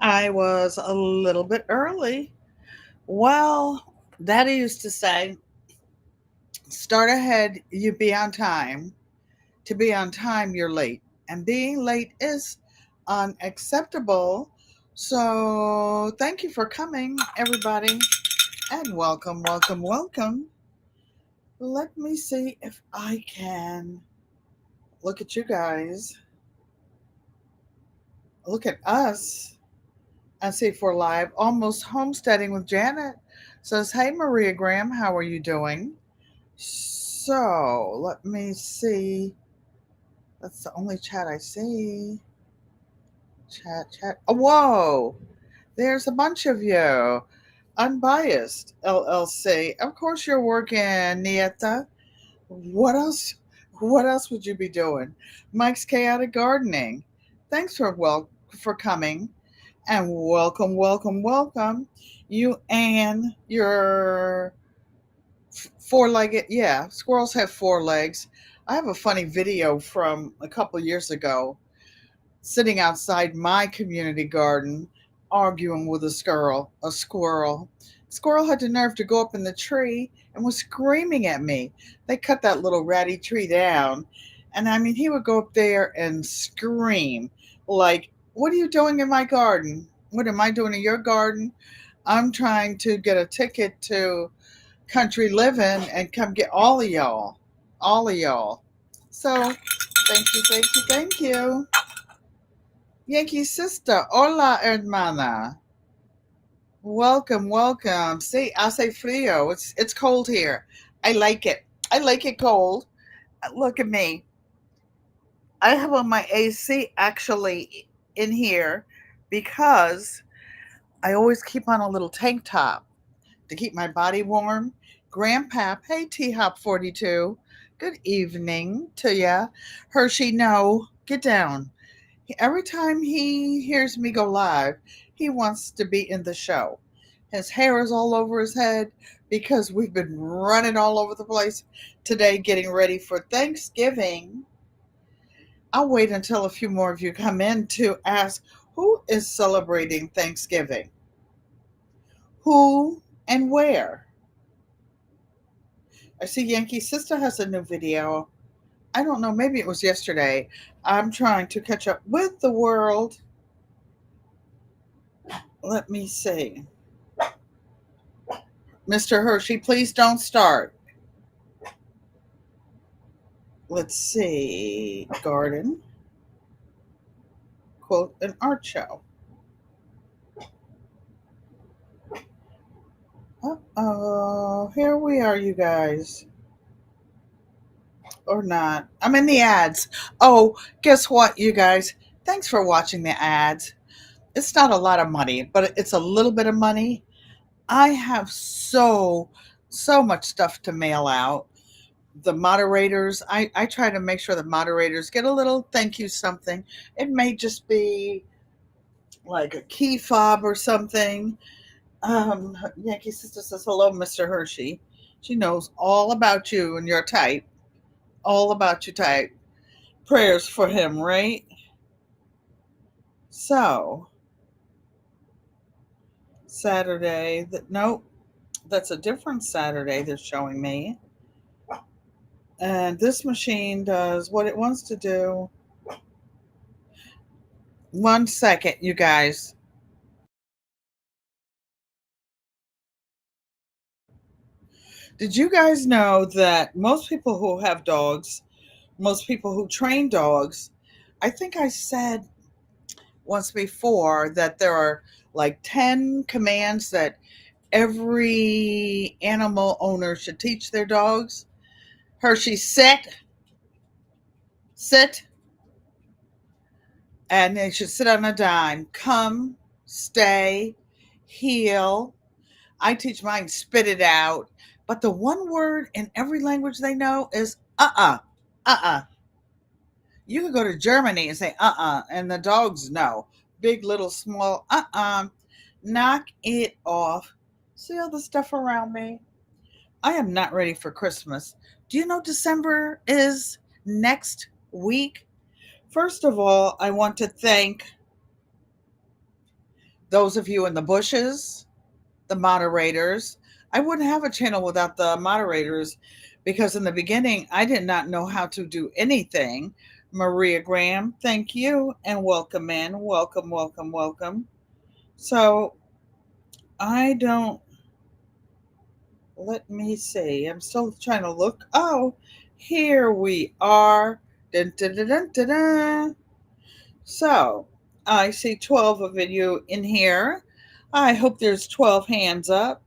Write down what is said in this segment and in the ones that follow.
I was a little bit early. Well, Daddy used to say, start ahead, you be on time. To be on time, you're late. And being late is unacceptable. So, thank you for coming, everybody, and welcome, welcome, welcome. Let me see if I can look at you guys, look at us, and see if we're live. Almost homesteading with Janet says, hey, Maria Graham, how are you doing? So let me see. That's the only chat I see. Chat. Oh, whoa, there's a bunch of you. Unbiased LLC. Of course you're working, Nieta. What else? What else would you be doing? Mike's Chaotic Gardening. Thanks for coming and welcome, welcome, welcome. You and your four-legged, yeah, squirrels have four legs. I have a funny video from a couple years ago, sitting outside my community garden, arguing with a squirrel. Squirrel had the nerve to go up in the tree and was screaming at me. They cut that little ratty tree down, and I mean, he would go up there and scream, like, "What are you doing in my garden? What am I doing in your garden? I'm trying to get a ticket to country living and come get all of y'all. All of y'all." So, thank you, thank you, thank you. Yankee sister, hola hermana. Welcome, welcome. See, hace frío. It's cold here. I like it. I like it cold. Look at me. I have on my AC actually in here because I always keep on a little tank top to keep my body warm. Grandpap, hey T Hop 42. Good evening to ya. Hershey, no, get down. Every time he hears me go live, he wants to be in the show. His hair is all over his head because we've been running all over the place today getting ready for Thanksgiving. I'll wait until a few more of you come in to ask who is celebrating Thanksgiving, who and where. I see Yankee Sister has a new video. I don't know, maybe it was yesterday. I'm trying to catch up with the world. Let me see. Mr. Hershey, please don't start. Let's see. Garden, quote, an art show. Uh-oh. Here we are, you guys. Or not. I'm in the ads. Oh, guess what, you guys? Thanks for watching the ads. It's not a lot of money, but it's a little bit of money. I have so much stuff to mail out. The moderators, I try to make sure the moderators get a little thank you something. It may just be like a key fob or something. Yankee Sister says, hello, Mr. Hershey. She knows all about you and your type. All about your type. Prayers for him, right? So, Saturday, nope, that's a different Saturday they're showing me. And this machine does what it wants to do. 1 second, you guys. Did you guys know that most people who have dogs, most people who train dogs, I think I said once before that there are like 10 commands that every animal owner should teach their dogs. Hershey, sit, and they should sit on a dime. Come, stay, heel. I teach mine spit it out. But the one word in every language they know is uh-uh. Uh-uh. You could go to Germany and say uh-uh, and the dogs know. Big, little, small, uh-uh. Knock it off. See all the stuff around me? I am not ready for Christmas. Do you know December is next week? First of all, I want to thank those of you in the bushes, the moderators. I wouldn't have a channel without the moderators because in the beginning I did not know how to do anything. Maria Graham, thank you and welcome in. Welcome, welcome, welcome. So I don't, let me see. I'm still trying to look. Oh, here we are. Dun, dun, dun, dun, dun, dun. So I see 12 of you in here. I hope there's 12 hands up.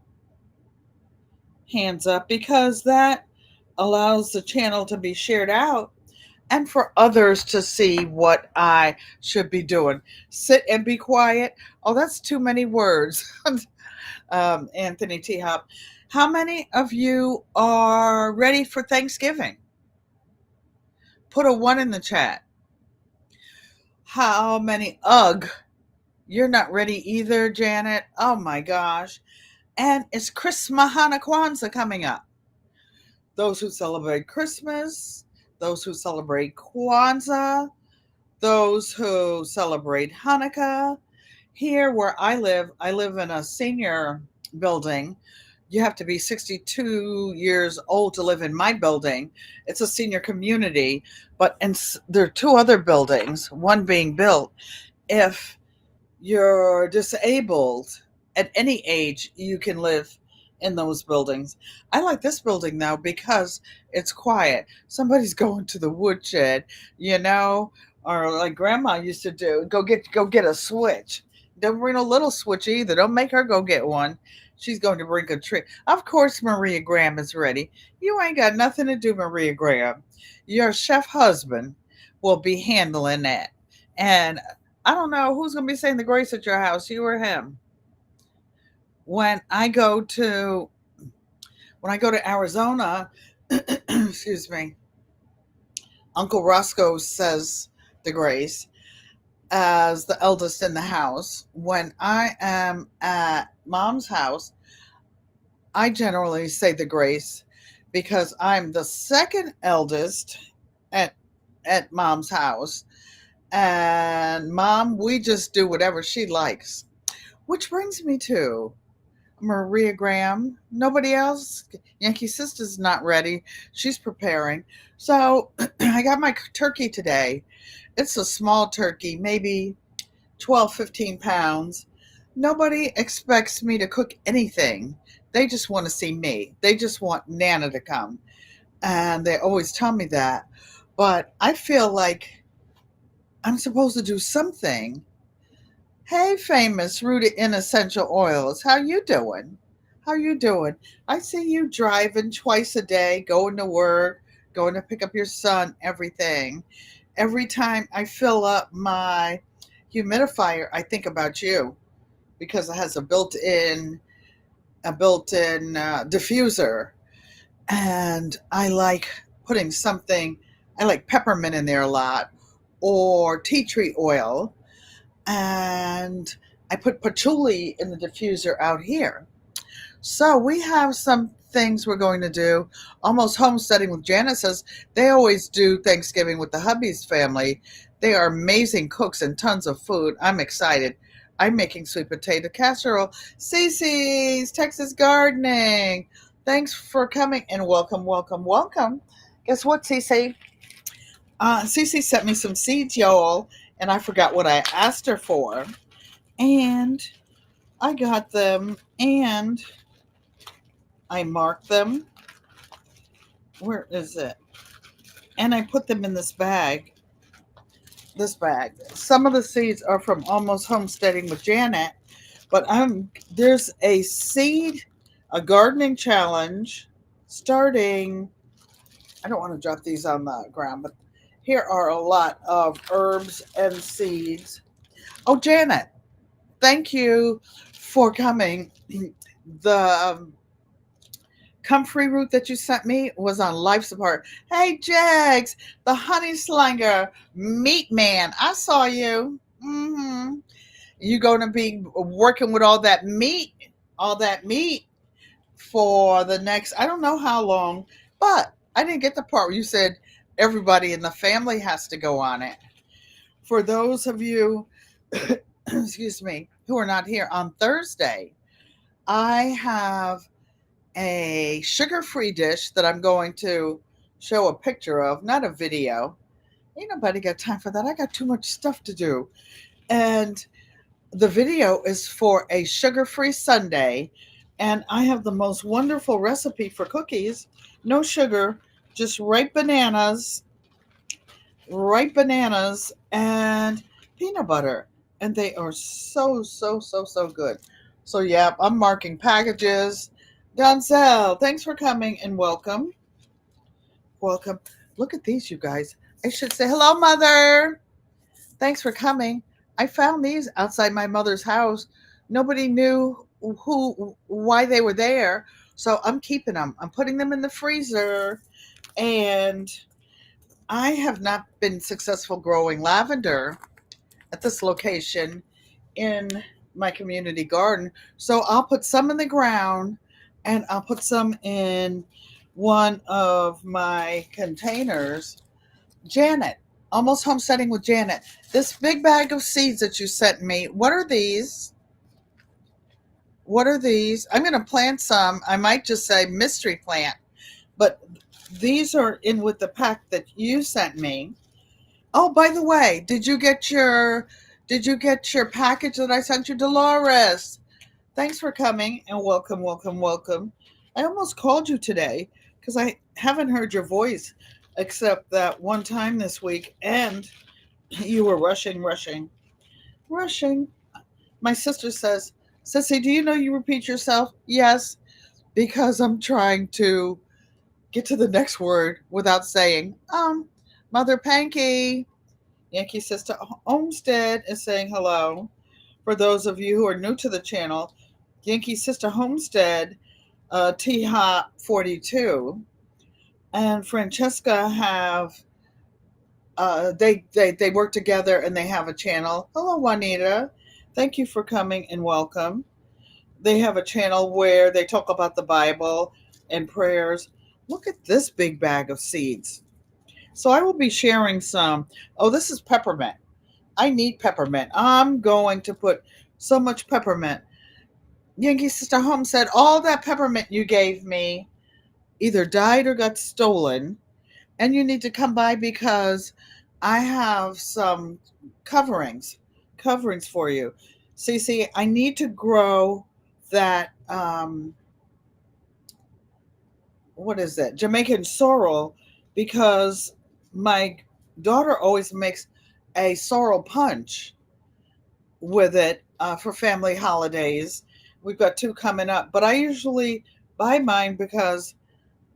Hands up because that allows the channel to be shared out and for others to see what I should be doing. Sit and be quiet. Oh, that's too many words. Anthony T. Hop. How many of you are ready for Thanksgiving? Put a 1 in the chat. How many? Ugh. You're not ready either, Janet. Oh my gosh. And it's Christmas Mahana Kwanzaa coming up. Those who celebrate Christmas, those who celebrate Kwanzaa, those who celebrate Hanukkah. Here where I live in a senior building. You have to be 62 years old to live in my building. It's a senior community, but there are 2 other buildings, one being built. If you're disabled at any age, you can live in those buildings. I like this building now because it's quiet. Somebody's going to the woodshed, or like grandma used to do, go get a switch. Don't bring a little switch either. Don't make her go get one. She's going to bring a tree. Of course, Maria Graham is ready. You ain't got nothing to do, Maria Graham. Your chef husband will be handling that. And I don't know who's going to be saying the grace at your house, you or him. When I go to Arizona, excuse me, Uncle Roscoe says the grace as the eldest in the house. When I am at mom's house, I generally say the grace because I'm the second eldest at mom's house. And mom, we just do whatever she likes. Which brings me to Maria Graham. Nobody else? Yankee Sister's not ready. She's preparing. So I got my turkey today. It's a small turkey, maybe 12, 15 pounds. Nobody expects me to cook anything. They just want to see me. They just want Nana to come. And they always tell me that. But I feel like I'm supposed to do something. Hey, famous, rooted in essential oils. How you doing? How you doing? I see you driving twice a day, going to work, going to pick up your son, everything. Every time I fill up my humidifier, I think about you because it has a built-in diffuser, and I like putting something. I like peppermint in there a lot, or tea tree oil. And I put patchouli in the diffuser out here. So we have some things we're going to do. Almost Homesteading with Janet says they always do Thanksgiving with the hubby's family. They are amazing cooks and tons of food. I'm excited. I'm making sweet potato casserole. Cece's Texas Gardening. Thanks for coming and welcome, welcome, welcome. Guess what, Cece? Cece sent me some seeds, y'all, and I forgot what I asked her for. And I got them, and I marked them. Where is it? And I put them in this bag. This bag. Some of the seeds are from Almost Homesteading with Janet, but there's a gardening challenge starting. I don't want to drop these on the ground, but here are a lot of herbs and seeds. Oh, Janet, thank you for coming. The comfrey root that you sent me was on life support. Hey, Jags, the honey slinger meat man. I saw you. You going to be working with all that meat for the next, I don't know how long, but I didn't get the part where you said everybody in the family has to go on it. For those of you, excuse me, who are not here, on Thursday, I have a sugar-free dish that I'm going to show a picture of, not a video. Ain't nobody got time for that. I got too much stuff to do. And the video is for a sugar-free sundae, and I have the most wonderful recipe for cookies. No sugar, just ripe bananas and peanut butter. And they are so, so, so, so good. So, yeah, I'm marking packages. Donzel, thanks for coming and welcome. Welcome. Look at these, you guys. I should say, hello, Mother. Thanks for coming. I found these outside my mother's house. Nobody knew why they were there. So I'm keeping them. I'm putting them in the freezer. And I have not been successful growing lavender at this location in my community garden. So I'll put some in the ground and I'll put some in one of my containers. Janet, almost homesteading with Janet. This big bag of seeds that you sent me, what are these? What are these? I'm going to plant some. I might just say mystery plant, but these are in with the pack that you sent me. Oh, by the way, did you get your package that I sent you, Dolores? Thanks for coming and welcome, welcome, welcome. I almost called you today because I haven't heard your voice except that one time this week, and you were rushing, rushing, rushing. My sister says, Sissy, do you know you repeat yourself? Yes, because I'm trying to get to the next word without saying, Mother Panky. Yankee Sister Homestead is saying hello. For those of you who are new to the channel, Yankee Sister Homestead, T-Hop 42, and Francesca have they work together and they have a channel. Hello, Juanita. Thank you for coming and welcome. They have a channel where they talk about the Bible and prayers. Look at this big bag of seeds. So I will be sharing some. Oh, this is peppermint. I need peppermint. I'm going to put so much peppermint. Yankee Sister Home said all that peppermint you gave me either died or got stolen, and you need to come by because I have some coverings, coverings for you. Cece, I need to grow that. What is that? Jamaican sorrel, because my daughter always makes a sorrel punch with it for family holidays. We've got two coming up, but I usually buy mine because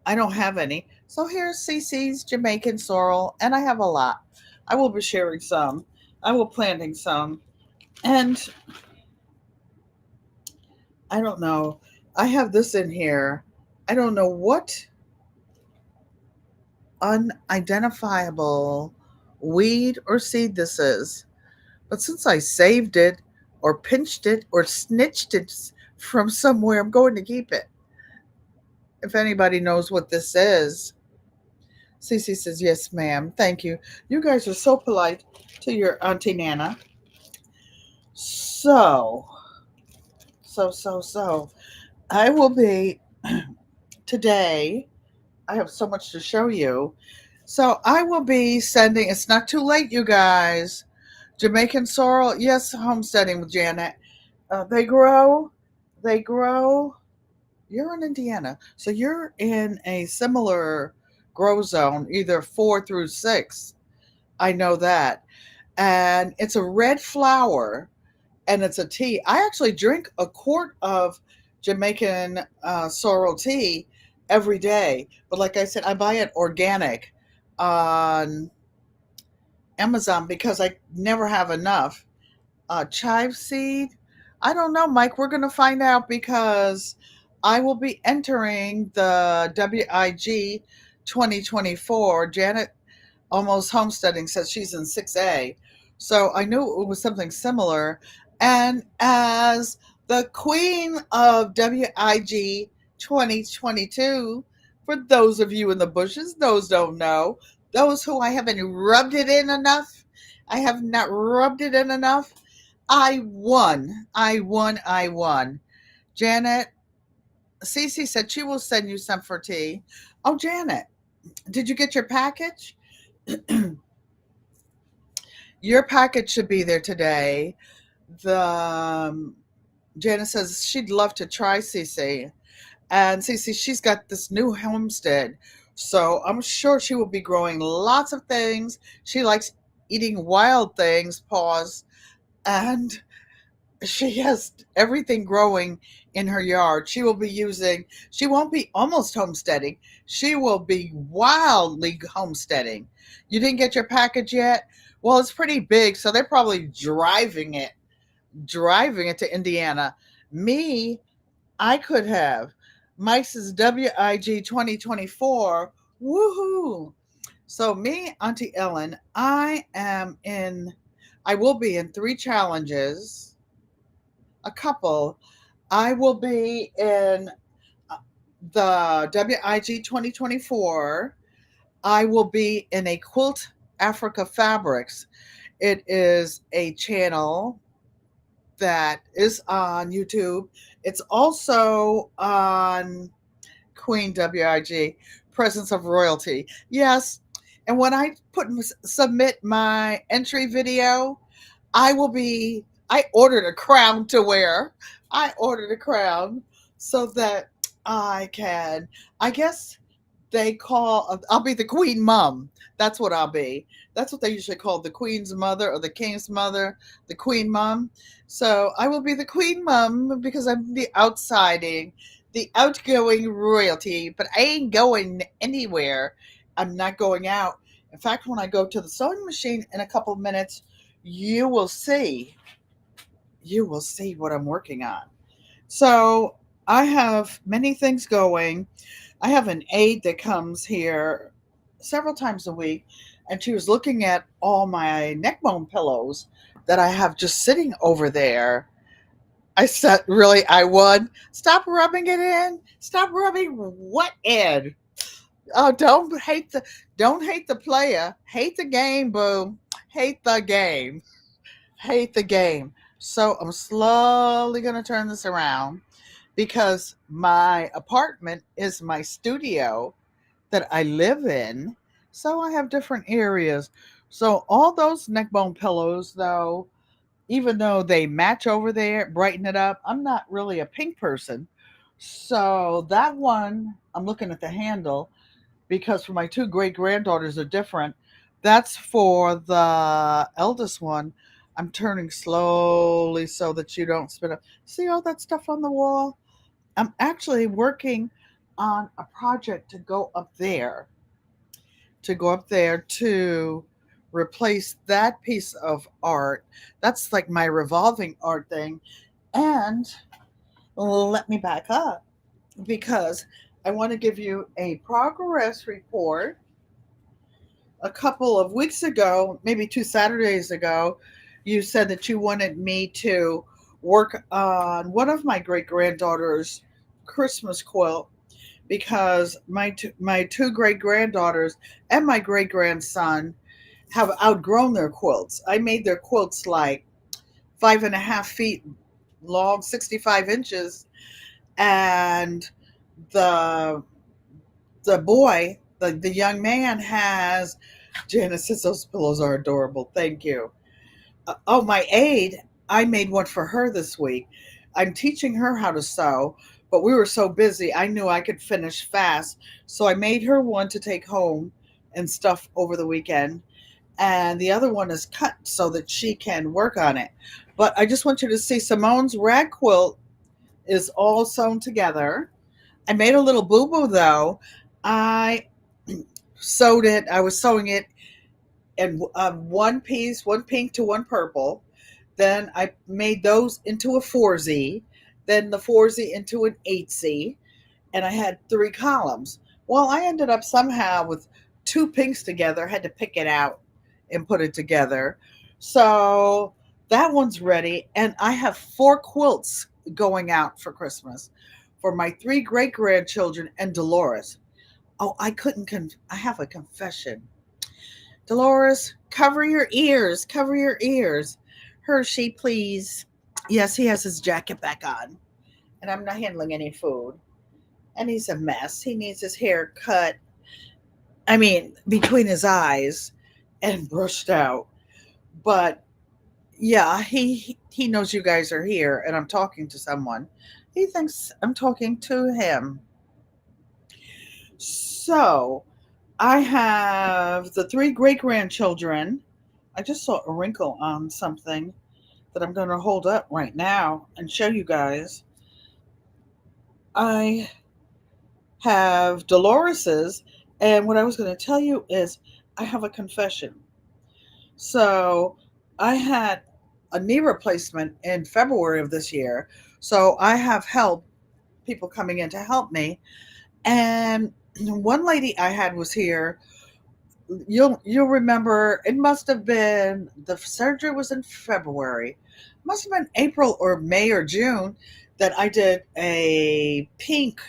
I don't have any. So here's Cece's Jamaican sorrel, and I have a lot. I will be sharing some. I will planting some. And I don't know. I have this in here. I don't know what unidentifiable weed or seed this is. But since I saved it or pinched it or snitched it from somewhere, I'm going to keep it. If anybody knows what this is. Cece says, yes, ma'am. Thank you. You guys are so polite to your Auntie Nana. So, I will be today. I have so much to show you. So I will be sending, it's not too late, you guys. Jamaican sorrel, yes, homesteading with Janet. They grow. You're in Indiana, so you're in a similar grow zone, either 4 through 6. I know that. And it's a red flower and it's a tea. I actually drink a quart of Jamaican sorrel tea every day. But like I said, I buy it organic on Amazon because I never have enough. Chive seed? I don't know, Mike. We're going to find out because I will be entering the WIG 2024. Janet Almost Homesteading says she's in 6A. So I knew it was something similar. And as the queen of WIG 2022, for those of you in the bushes, those don't know, those who I haven't rubbed it in enough, I have not rubbed it in enough. I won. I won. I won. Janet, Cece said she will send you some for tea. Oh, Janet, did you get your package? Your package should be there today. The Janet says she'd love to try Cece. And Cece, she's got this new homestead. So I'm sure she will be growing lots of things. She likes eating wild things, pause. And she has everything growing in her yard. She won't be almost homesteading. She will be wildly homesteading. You didn't get your package yet? Well, it's pretty big, so they're probably driving it to Indiana. Me, I could have. Mike's is WIG 2024. Woohoo! So me, Auntie Ellen, I will be in 3 challenges, a couple. I will be in the WIG 2024. I will be in a Quilt Africa Fabrics. It is a channel that is on YouTube. It's also on Queen WIG, Presence of Royalty. Yes. And when I submit my entry video, I ordered a crown to wear. I ordered a crown so that I guess I'll be the queen mom. That's what I'll be. That's what they usually call the queen's mother or the king's mother, the queen mom. So I will be the queen mom because I'm the outgoing royalty, but I ain't going anywhere. I'm not going out. In fact, when I go to the sewing machine in a couple of minutes, you will see. You will see what I'm working on. So I have many things going. I have an aide that comes here several times a week, and she was looking at all my neck bone pillows that I have just sitting over there. I said, "Really, I won? Stop rubbing it in. Stop rubbing what in? Oh, don't hate the player. Hate the game, boo. Hate the game. Hate the game." So I'm slowly gonna turn this around because my apartment is my studio that I live in. So I have different areas. So all those neck bone pillows, though, even though they match over there, brighten it up, I'm not really a pink person. So that one, I'm looking at the handle because for my 2 great granddaughters are different. That's for the eldest one. I'm turning slowly so that you don't spin up. See all that stuff on the wall? I'm actually working on a project to go up there to replace that piece of art. That's like my revolving art thing. And let me back up because I want to give you a progress report. A couple of weeks ago, maybe 2 Saturdays ago, you said that you wanted me to work on one of my great granddaughters' Christmas quilt because my 2 great granddaughters and my great grandson have outgrown their quilts. I made their quilts like 5.5 feet long, 65 inches, and the the young man has. Janice says those pillows are adorable. Thank you. Oh, my aide, I made one for her this week. I'm teaching her how to sew, but we were so busy, I knew I could finish fast. So I made her one to take home and stuff over the weekend. And the other one is cut so that she can work on it. But I just want you to see Simone's rag quilt is all sewn together. I made a little boo boo though. I sewed it, I was sewing it in one piece, one pink to one purple. Then I made those into a 4Z, then the 4Z into an 8Z, and I had 3 columns. Well, I ended up somehow with 2 pinks together, had to pick it out and put it together. So that one's ready, and I have 4 quilts going out for Christmas for my 3 great grandchildren and Dolores. Oh, I have a confession. Dolores, cover your ears, cover your ears. Hershey, please. Yes, he has his jacket back on, and I'm not handling any food. And he's a mess. He needs his hair cut, I mean, between his eyes and brushed out. But yeah, he knows you guys are here and I'm talking to someone. He thinks I'm talking to him. So I have the three great grandchildren. I just saw a wrinkle on something that I'm going to hold up right now and show you guys. I have Dolores's, and what I was going to tell you is I have a confession. So I had a knee replacement in February of this year. So I have help, people coming in to help me. And one lady I had was here. You'll remember it must have been the surgery was in February. Must have been April or May or June that I did a pink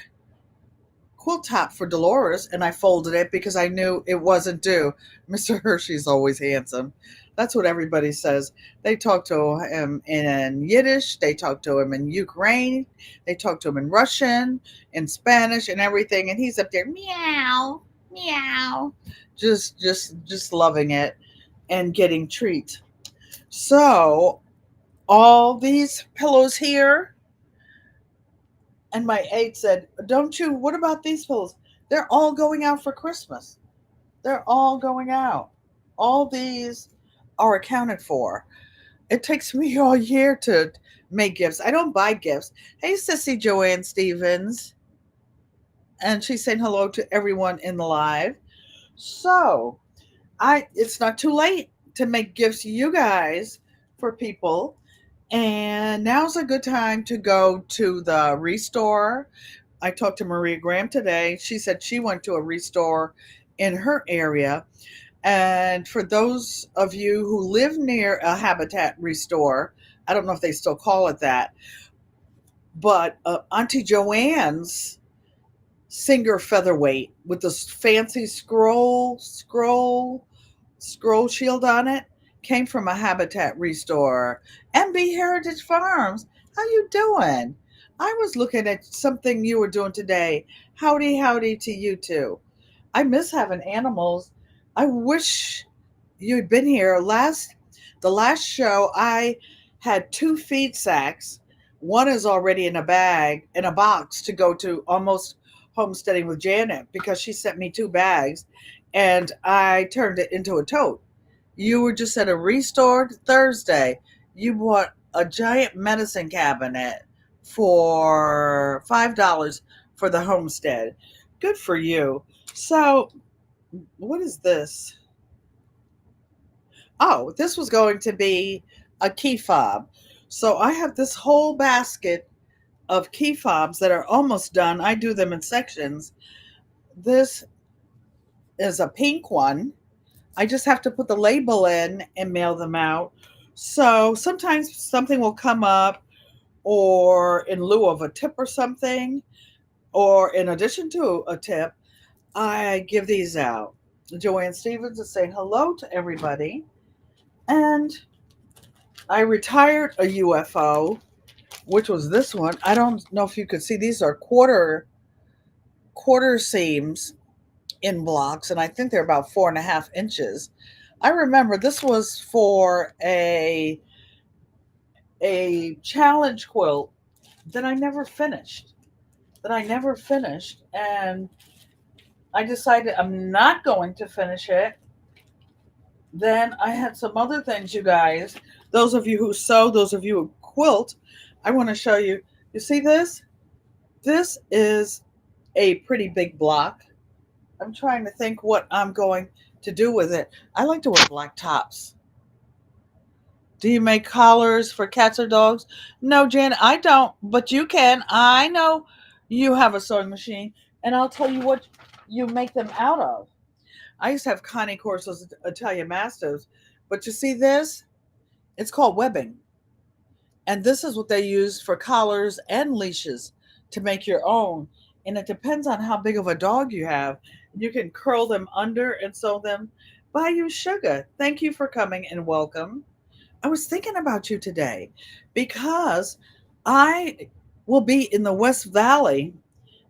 quilt top for Dolores and I folded it because I knew it wasn't due. Mr. Hershey's always handsome. That's what everybody says. They talk to him in Yiddish, they talk to him in Ukraine, they talk to him in Russian, in Spanish and everything and he's up there meow, meow, just loving it and getting treats. So, all these pillows here and my aide said, "Don't you? What about these pillows? They're all going out for Christmas. They're all going out. All these are accounted for. It takes me all year to make gifts. I don't buy gifts. Hey, Sissy Joanne Stevens." And she's saying hello to everyone in the live. So, it's not too late to make gifts, you guys, for people. And now's a good time to go to the Restore. I talked to Maria Graham today. She said she went to a Restore in her area. And for those of you who live near a Habitat Restore, I don't know if they still call it that, but Auntie Joanne's Singer Featherweight with this fancy scroll shield on it came from a Habitat Restore. MB Heritage Farms, how you doing? I was looking at something you were doing today. Howdy, howdy to you too. I miss having animals. I wish you'd been here. The last show I had two feed sacks. One is already in a bag, in a box to go to almost homesteading with Janet because she sent me two bags and I turned it into a tote. You were just at a Restored Thursday. You bought a giant medicine cabinet for $5 for the homestead. Good for you. So, what is this? Oh, this was going to be a key fob. So I have this whole basket of key fobs that are almost done. I do them in sections. This is a pink one. I just have to put the label in and mail them out. So sometimes something will come up, or in lieu of a tip or something, or in addition to a tip, I give these out. Joanne Stevens is saying hello to everybody. And I retired a UFO, which was this one. I don't know if you could see, these are quarter seams in blocks, and I think they're about 4.5 inches. I remember this was for a challenge quilt that I never finished. And I decided I'm not going to finish it. Then I had some other things, you guys. Those of you who sew, those of you who quilt, I want to show you. You see this? This is a pretty big block. I'm trying to think what I'm going to do with it. I like to wear black tops. Do you make collars for cats or dogs? No, Jan, I don't, but you can. I know you have a sewing machine, and I'll tell you what you make them out of. I used to have Connie Corso's Italian Masters, but you see this? It's called webbing. And this is what they use for collars and leashes to make your own. And it depends on how big of a dog you have. You can curl them under and sew them. Bayou Sugar, thank you for coming and welcome. I was thinking about you today because I will be in the West Valley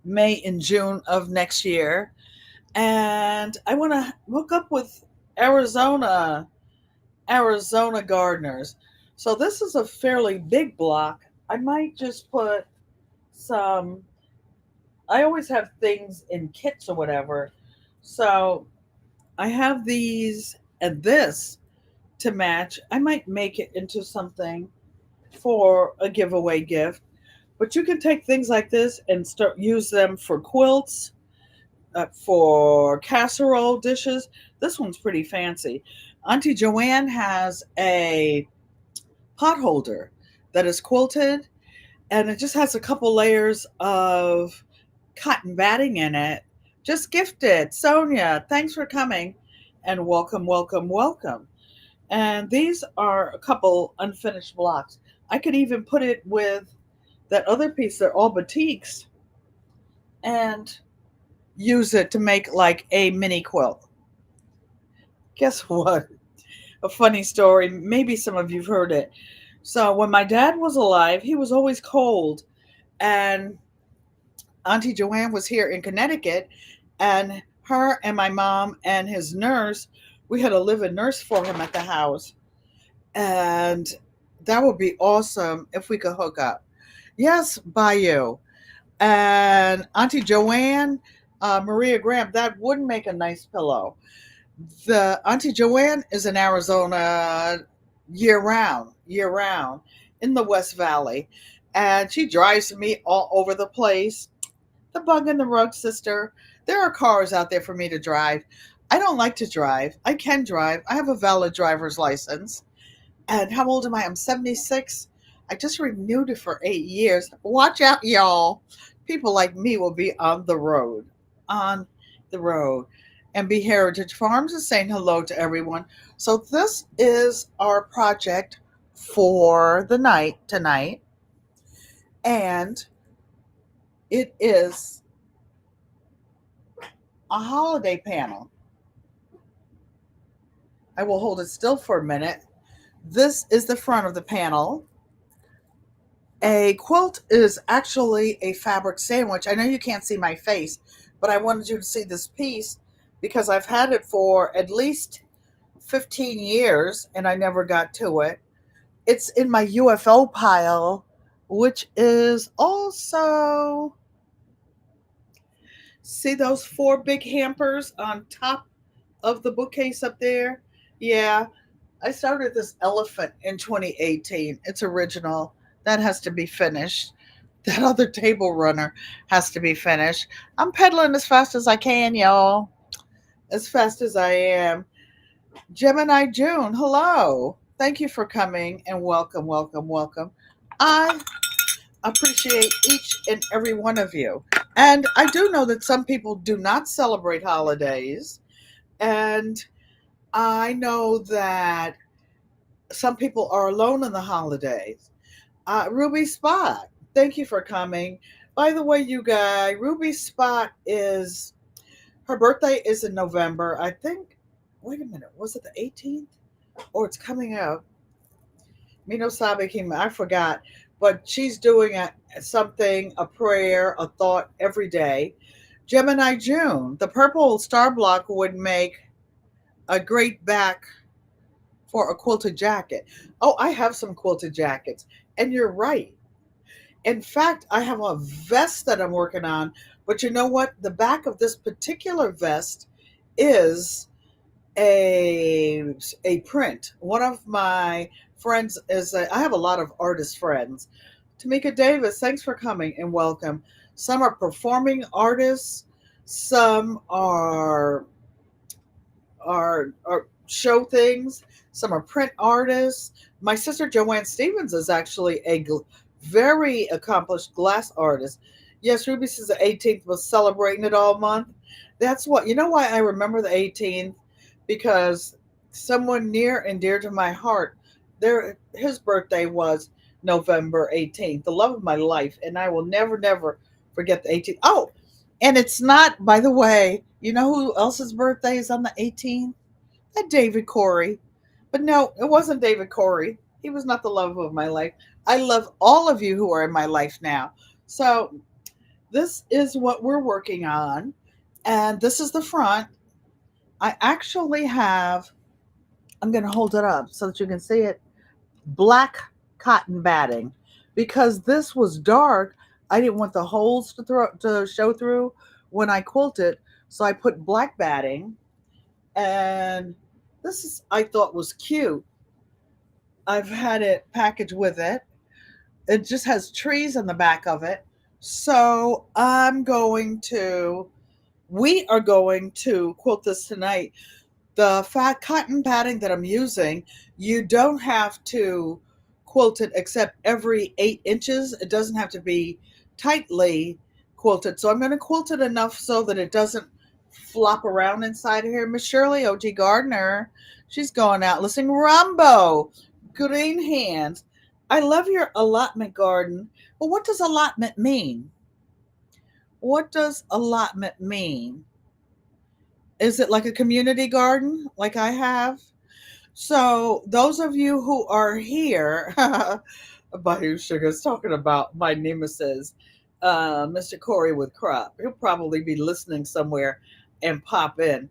May and June of next year, and I want to hook up with Arizona Arizona gardeners. So this is a fairly big block. I might just put some. I always have things in kits or whatever. So I have these and this to match. I might make it into something for a giveaway gift. But you can take things like this and start use them for quilts, for casserole dishes. This one's pretty fancy. Auntie Joanne has a pot holder that is quilted, and it just has a couple layers of cotton batting in it. Just gifted. Sonia, thanks for coming, and welcome, welcome, welcome. And these are a couple unfinished blocks. I could even put it with that other piece. They're all batiks, and use it to make like a mini quilt. Guess what? A funny story. Maybe some of you've heard it. So when my dad was alive, he was always cold, and Auntie Joanne was here in Connecticut, and her and my mom and his nurse, we had a live-in nurse for him at the house, and that would be awesome if we could hook up. Yes, Bayou and Auntie Joanne, Maria Graham. That would make a nice pillow. The Auntie Joanne is in Arizona year round in the West Valley, and she drives me all over the place. The bug in the rug, sister. There are cars out there for me to drive. I don't like to drive. I can drive. I have a valid driver's license. And how old am I? I'm 76. I just renewed it for 8 years. Watch out, y'all. People like me will be on the road. On the road. And Be Heritage Farms is saying hello to everyone. So this is our project for the night tonight. And it is a holiday panel. I will hold it still for a minute. This is the front of the panel. A quilt is actually a fabric sandwich. I know you can't see my face, but I wanted you to see this piece because I've had it for at least 15 years and I never got to it. It's in my UFO pile, which is also, see those four big hampers on top of the bookcase up there? Yeah, I started this elephant in 2018. It's original. That has to be finished. That other table runner has to be finished. I'm pedaling as fast as I can, y'all. As fast as I am. Gemini June, hello. Thank you for coming and welcome, welcome, welcome. I appreciate each and every one of you. And I do know that some people do not celebrate holidays. And I know that some people are alone in the holidays. Ruby Spot, thank you for coming. By the way, you guys, Ruby Spot is, her birthday is in November. I think, wait a minute, was it the 18th? Or it's coming up. Mino Sabe came, I forgot. But she's doing something, a prayer, a thought every day. Gemini June, the purple star block would make a great back for a quilted jacket. Oh, I have some quilted jackets. And you're right. In fact, I have a vest that I'm working on. But you know what? The back of this particular vest is a print. One of my friends I have a lot of artist friends. Tamika Davis, thanks for coming and welcome. Some are performing artists. Some are show things. Some are print artists. My sister Joanne Stevens is actually a very accomplished glass artist. Yes, Ruby says the 18th was celebrating it all month. That's what, you know why I remember the 18th? Because someone near and dear to my heart, his birthday was November 18th, the love of my life, and I will never, never forget the 18th. Oh, and it's not, by the way, you know who else's birthday is on the 18th? That David Corey. But no, it wasn't David Corey. He was not the love of my life. I love all of you who are in my life now. So this is what we're working on. And this is the front. I actually have, I'm going to hold it up so that you can see it, black cotton batting. Because this was dark, I didn't want the holes to show through when I quilted. So I put black batting. And this is, I thought was cute. I've had it packaged with it. It just has trees in the back of it. So we are going to quilt this tonight. The fat cotton batting that I'm using, you don't have to quilt it except every 8 inches. It doesn't have to be tightly quilted. So I'm going to quilt it enough so that it doesn't flop around inside of here. Miss Shirley O.G. Gardner, she's going out listening. Rumbo, green hands. I love your allotment garden. Well, what does allotment mean? What does allotment mean? Is it like a community garden like I have? So, those of you who are here, Bayou Sugar's talking about my nemesis, Mr. Corey with Crop. He'll probably be listening somewhere and pop in.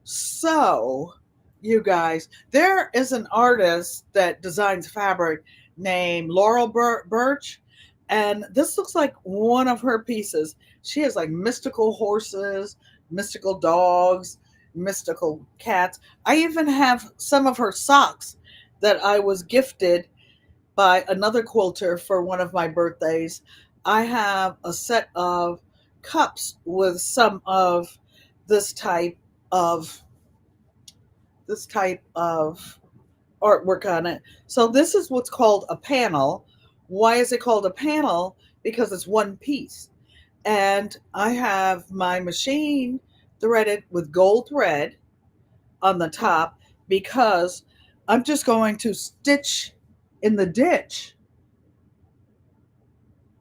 So, you guys, there is an artist that designs fabric named Laurel Birch, and this looks like one of her pieces. She has like mystical horses, mystical dogs, mystical cats. I even have some of her socks that I was gifted by another quilter for one of my birthdays. I have a set of cups with some of this type of this type of artwork on it. So this is what's called a panel. Why is it called a panel? Because it's one piece. And I have my machine threaded with gold thread on the top because I'm just going to stitch in the ditch.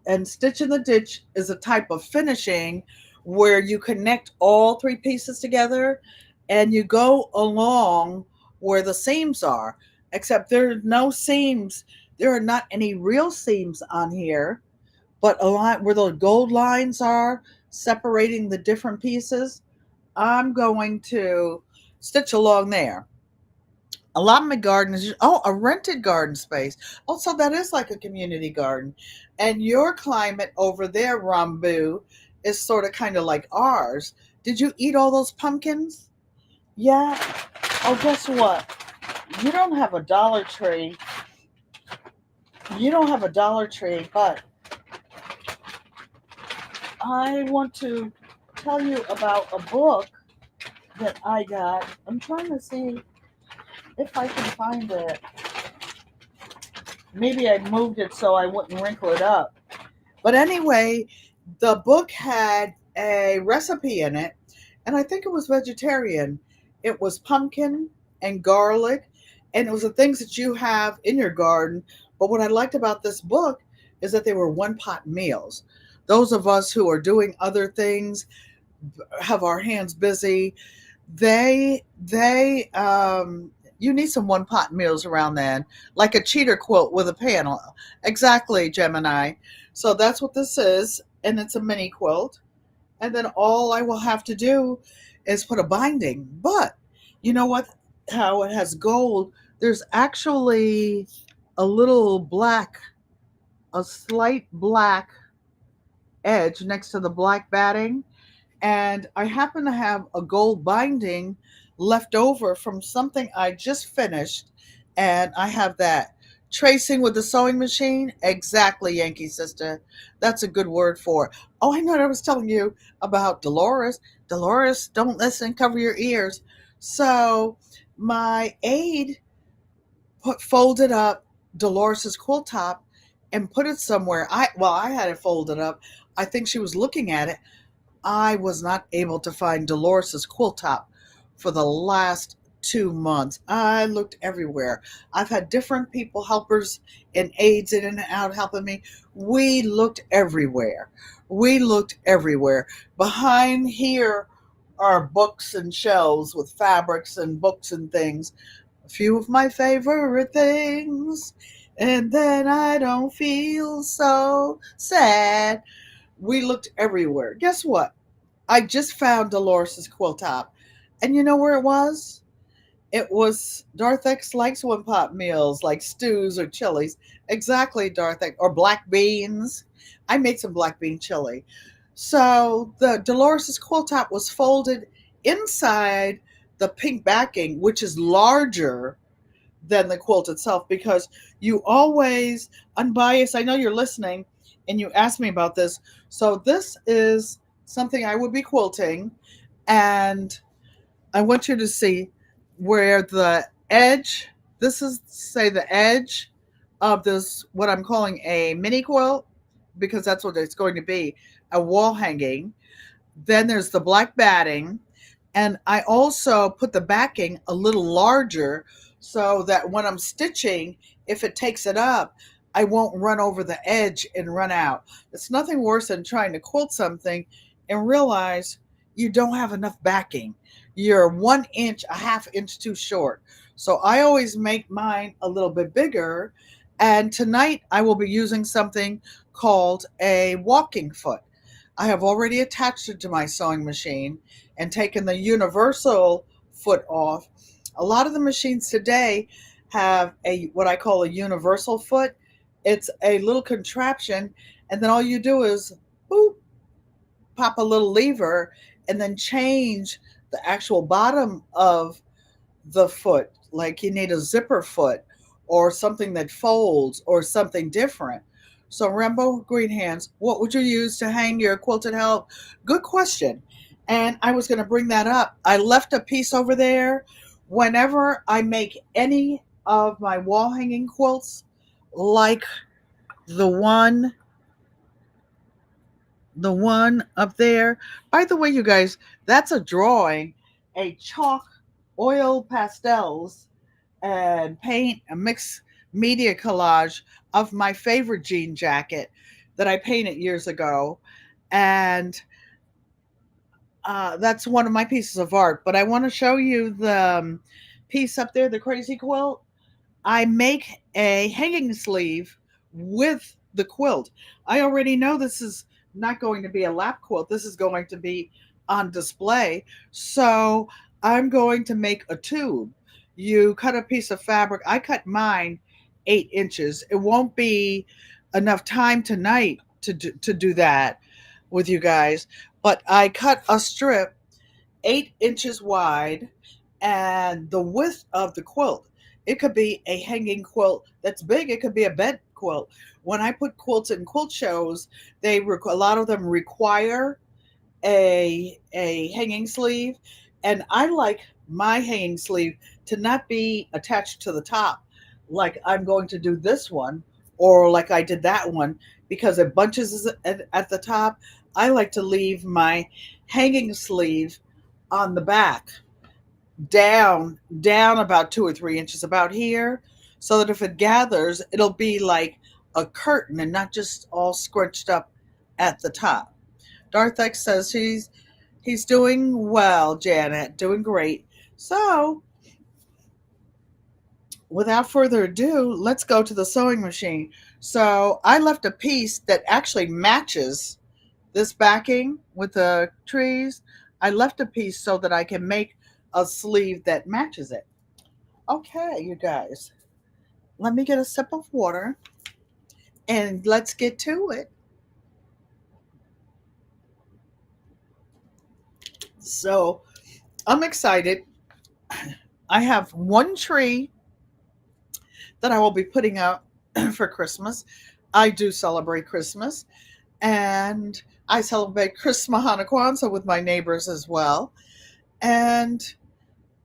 And stitch in the ditch is a type of finishing where you connect all three pieces together and you go along where the seams are, except there are no seams. There are not any real seams on here, but a line where the gold lines are separating the different pieces. I'm going to stitch along there. Allotment garden is a rented garden space. Oh, so that is like a community garden. And your climate over there, Rambu, is sort of kind of like ours. Did you eat all those pumpkins? Yeah. Oh, guess what? You don't have a Dollar Tree. You don't have a Dollar Tree, but I want to tell you about a book that I got. I'm trying to see if I can find it. Maybe I moved it so I wouldn't wrinkle it up. But anyway, the book had a recipe in it, and I think it was vegetarian. It was pumpkin and garlic, and it was the things that you have in your garden. But what I liked about this book is that they were one pot meals. Those of us who are doing other things, have our hands busy, you need some one pot meals around then, like a cheater quilt with a panel. Exactly, Gemini. So that's what this is, and it's a mini quilt. And then all I will have to do is put a binding. But you know what? How it has gold, there's actually a little black, a slight black edge next to the black batting, and I happen to have a gold binding left over from something I just finished, and I have that. Tracing with the sewing machine? Exactly, Yankee sister. That's a good word for it. Oh, I know what I was telling you about Dolores. Dolores, don't listen, cover your ears. So, my aide folded up Dolores's quilt top and put it somewhere. I had it folded up. I think she was looking at it. I was not able to find Dolores's quilt top for the last 2 months. I looked everywhere. I've had different people, helpers and aides in and out helping me. We looked everywhere. We looked everywhere. Behind here are books and shelves with fabrics and books and things. A few of my favorite things, and then I don't feel so sad. We looked everywhere. Guess what? I just found Dolores's quilt top. And you know where it was? It was Darth X likes one pot meals like stews or chilies. Exactly, Darth X. Or black beans. I made some black bean chili. So the Dolores's quilt top was folded inside the pink backing, which is larger than the quilt itself because you always, unbiased, I know you're listening and you asked me about this. So this is something I would be quilting, and I want you to see where the edge, this is, say, the edge of this, what I'm calling a mini quilt, because that's what it's going to be, a wall hanging. Then there's the black batting, and I also put the backing a little larger so that when I'm stitching, if it takes it up, I won't run over the edge and run out. It's nothing worse than trying to quilt something and realize you don't have enough backing. You're 1 inch, a half inch too short. So I always make mine a little bit bigger. And tonight I will be using something called a walking foot. I have already attached it to my sewing machine and taken the universal foot off. A lot of the machines today have a what I call a universal foot. It's a little contraption, and then all you do is boop, pop a little lever, and then change the actual bottom of the foot, like you need a zipper foot or something that folds or something different. So, Rambo Green Hands, what would you use to hang your quilted help? Good question. And I was going to bring that up. I left a piece over there. Whenever I make any of my wall hanging quilts, like the one the one up there. By the way, you guys, that's a drawing, a chalk oil pastels and paint, a mixed media collage of my favorite jean jacket that I painted years ago. And that's one of my pieces of art. But I want to show you the piece up there, the crazy quilt. I make a hanging sleeve with the quilt. I already know this is not going to be a lap quilt. This is going to be on display. So I'm going to make a tube. You cut a piece of fabric. I cut mine 8 inches. It won't be enough time tonight to do that with you guys. But I cut a strip 8 inches wide, and the width of the quilt. It could be a hanging quilt that's big. It could be a bed quilt. When I put quilts in quilt shows, a lot of them require a hanging sleeve, and I like my hanging sleeve to not be attached to the top, like I'm going to do this one, or like I did that one, because it bunches at the top. I like to leave my hanging sleeve on the back, down about 2 or 3 inches, about here, so that if it gathers, it'll be like a curtain and not just all scrunched up at the top. Darth X says he's doing well, Janet, doing great. So without further ado, let's go to the sewing machine. So I left a piece that actually matches this backing with the trees. I left a piece so that I can make a sleeve that matches it. Okay, you guys, let me get a sip of water and let's get to it. So I'm excited. I have one tree that I will be putting out for Christmas. I do celebrate Christmas, and I celebrate Christmas Hanukkah Kwanzaa with my neighbors as well. And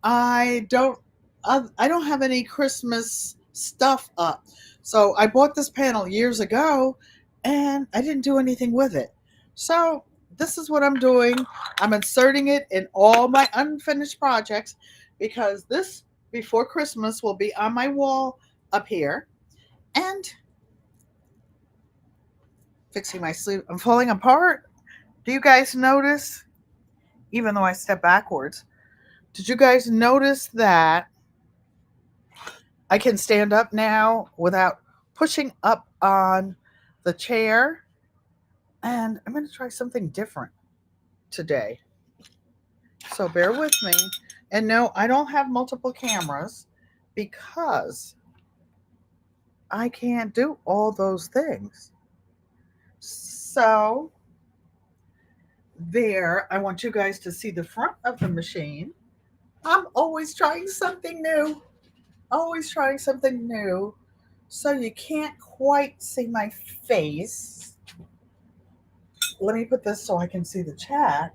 I don't I don't have any Christmas stuff up. So I bought this panel years ago and I didn't do anything with it. So this is what I'm doing. I'm inserting it in all my unfinished projects because this before Christmas will be on my wall up here. And fixing my sleeve. I'm falling apart. Do you guys notice? Even though I step backwards. Did you guys notice that I can stand up now without pushing up on the chair. And I'm going to try something different today. So bear with me. And no, I don't have multiple cameras because I can't do all those things. So there, I want you guys to see the front of the machine. I'm always trying something new. Always trying something new. So you can't quite see my face. Let me put this so I can see the chat.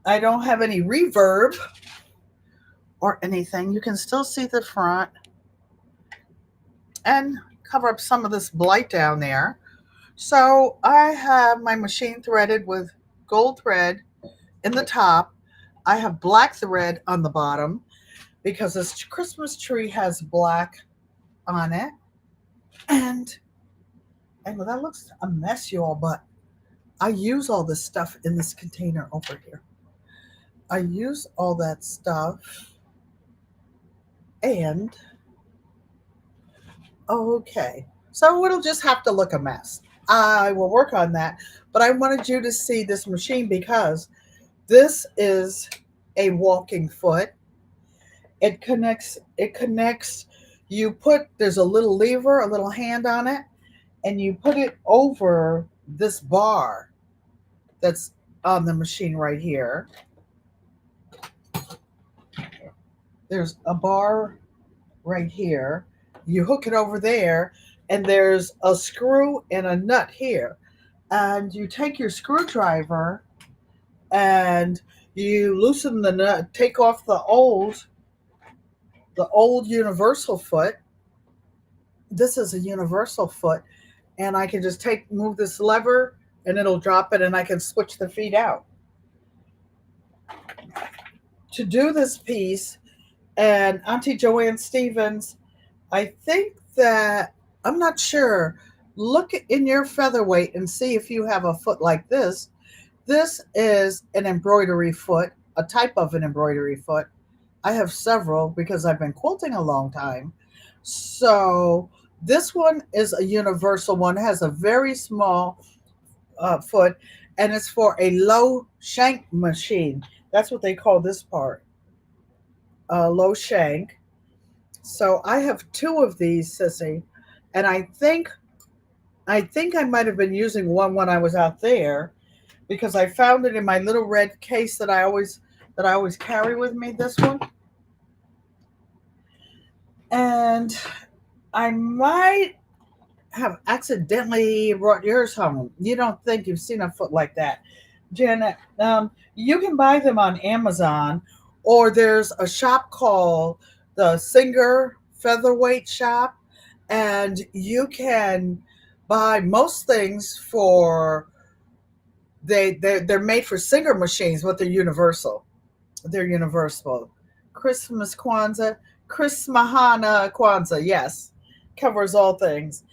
I don't have any reverb or anything. You can still see the front and cover up some of this blight down there. So I have my machine threaded with gold thread in the top. I have black thread on the bottom because this Christmas tree has black on it. And I know that looks a mess, y'all, but I use all this stuff in this container over here. I use all that stuff. And okay, so it'll just have to look a mess. I will work on that. But I wanted you to see this machine because this is a walking foot. It connects, there's a little lever, a little hand on it, and you put it over this bar that's on the machine right here. There's a bar right here. You hook it over there, and there's a screw and a nut here. And you take your screwdriver and you loosen the nut, take off the old universal foot. This is a universal foot, and I can just move this lever and it'll drop it, and I can switch the feet out. To do this piece, and Auntie Joanne Stevens, I think that, I'm not sure, look in your featherweight and see if you have a foot like this. This is an embroidery foot, a type of an embroidery foot. I have several because I've been quilting a long time. So this one is a universal one. It has a very small foot, and it's for a low shank machine. That's what they call this part, low shank. So I have two of these, Sissy, and I think I might have been using one when I was out there because I found it in my little red case that I always carry with me. This one, and I might have accidentally brought yours home. You don't think you've seen a foot like that, Janet? You can buy them on Amazon, or there's a shop called the Singer Featherweight Shop, and you can buy most things for they're made for Singer machines, but they're universal. They're universal. Christmas Kwanzaa, Christmahana Kwanzaa, yes, covers all things.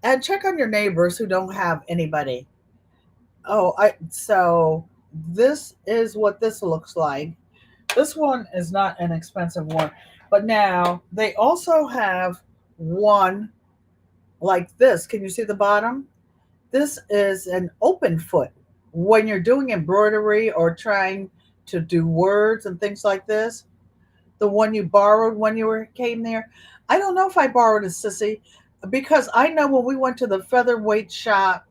And check on your neighbors who don't have anybody. So this is what this looks like. This one is not an expensive one, but now they also have one like this. Can you see the bottom? This is an open foot. When you're doing embroidery or trying to do words and things like this, the one you borrowed when came there. I don't know if I borrowed a, Sissy, because I know when we went to the featherweight shop,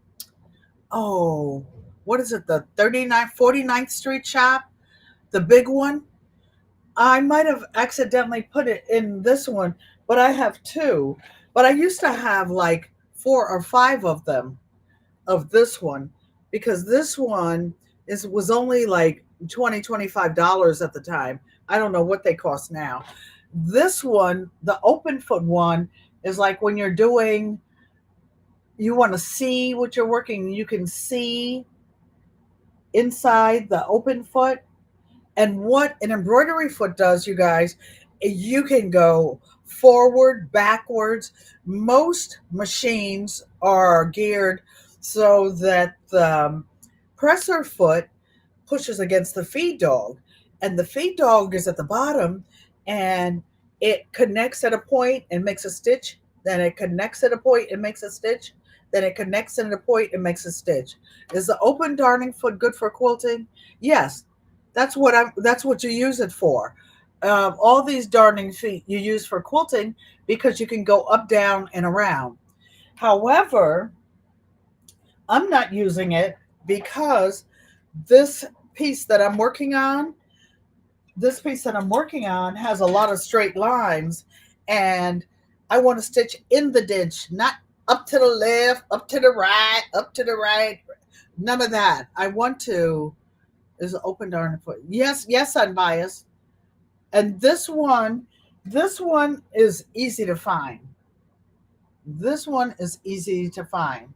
oh, what is it, the 49th Street shop, the big one? I might have accidentally put it in this one, but I have two. But I used to have like 4 or 5 of them, of this one, because this one was only like $25 at the time. I don't know what they cost now. This one, the open foot one, is like when you're doing, you want to see what you're working, you can see inside the open foot. And what an embroidery foot does, you guys, you can go forward, backwards. Most machines are geared so that the presser foot pushes against the feed dog, and the feed dog is at the bottom, and It connects at a point and makes a stitch, then it connects at a point and makes a stitch, then it connects at a point and makes a stitch. Is the open darning foot good for quilting? Yes, that's what you use it for. All these darning feet you use for quilting because you can go up, down, and around. However, I'm not using it because this piece that I'm working on this piece that I'm working on has a lot of straight lines, and I want to stitch in the ditch, not up to the left, up to the right, up to the right. None of that. I want to is an open darn foot. Yes, yes, unbiased. And this one is easy to find. This one is easy to find.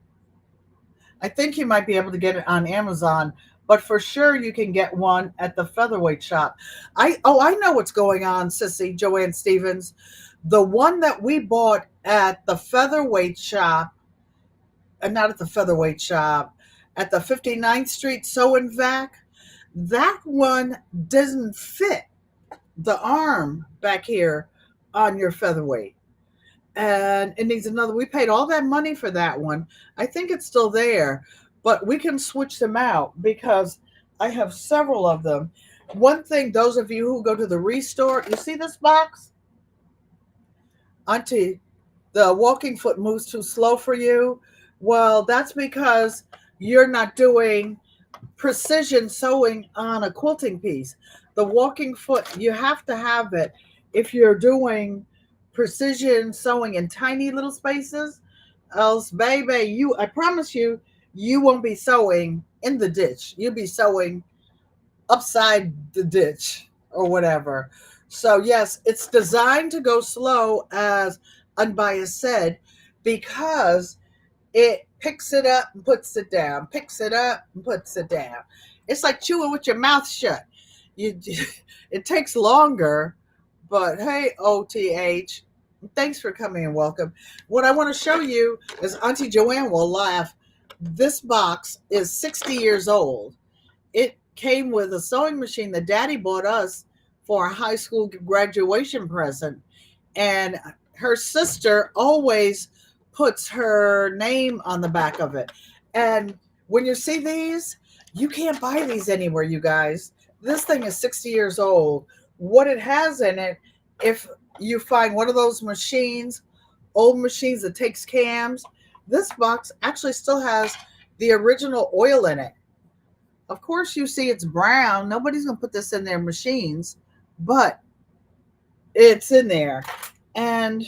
I think you might be able to get it on Amazon, but for sure you can get one at the featherweight shop. I know what's going on, Sissy Joanne Stevens. The one that we bought at the featherweight shop, not at the featherweight shop, at the 59th Street Sew and Vac, that one doesn't fit the arm back here on your featherweight. And it needs another. We paid all that money for that one. I think it's still there, but we can switch them out because I have several of them. One thing, those of you who go to the Restore, you see this box? Auntie, the walking foot moves too slow for you. Well, that's because you're not doing precision sewing on a quilting piece. The walking foot, you have to have it if you're doing precision sewing in tiny little spaces. Else, baby, I promise you, you won't be sewing in the ditch. You'll be sewing upside the ditch or whatever. So, yes, it's designed to go slow, as Unbiased said, because it picks it up and puts it down, picks it up and puts it down. It's like chewing with your mouth shut. You, it takes longer, but hey, OTH, thanks for coming and welcome. What I want to show you is Auntie Joanne will laugh. This box is 60 years old. It came with a sewing machine that Daddy bought us for a high school graduation present. And her sister always puts her name on the back of it. And when you see these, you can't buy these anywhere, you guys. This thing is 60 years old. What it has in it, if you find one of those machines, old machines that takes cams, this box actually still has the original oil in it. Of course, you see it's brown. Nobody's going to put this in their machines, but it's in there. And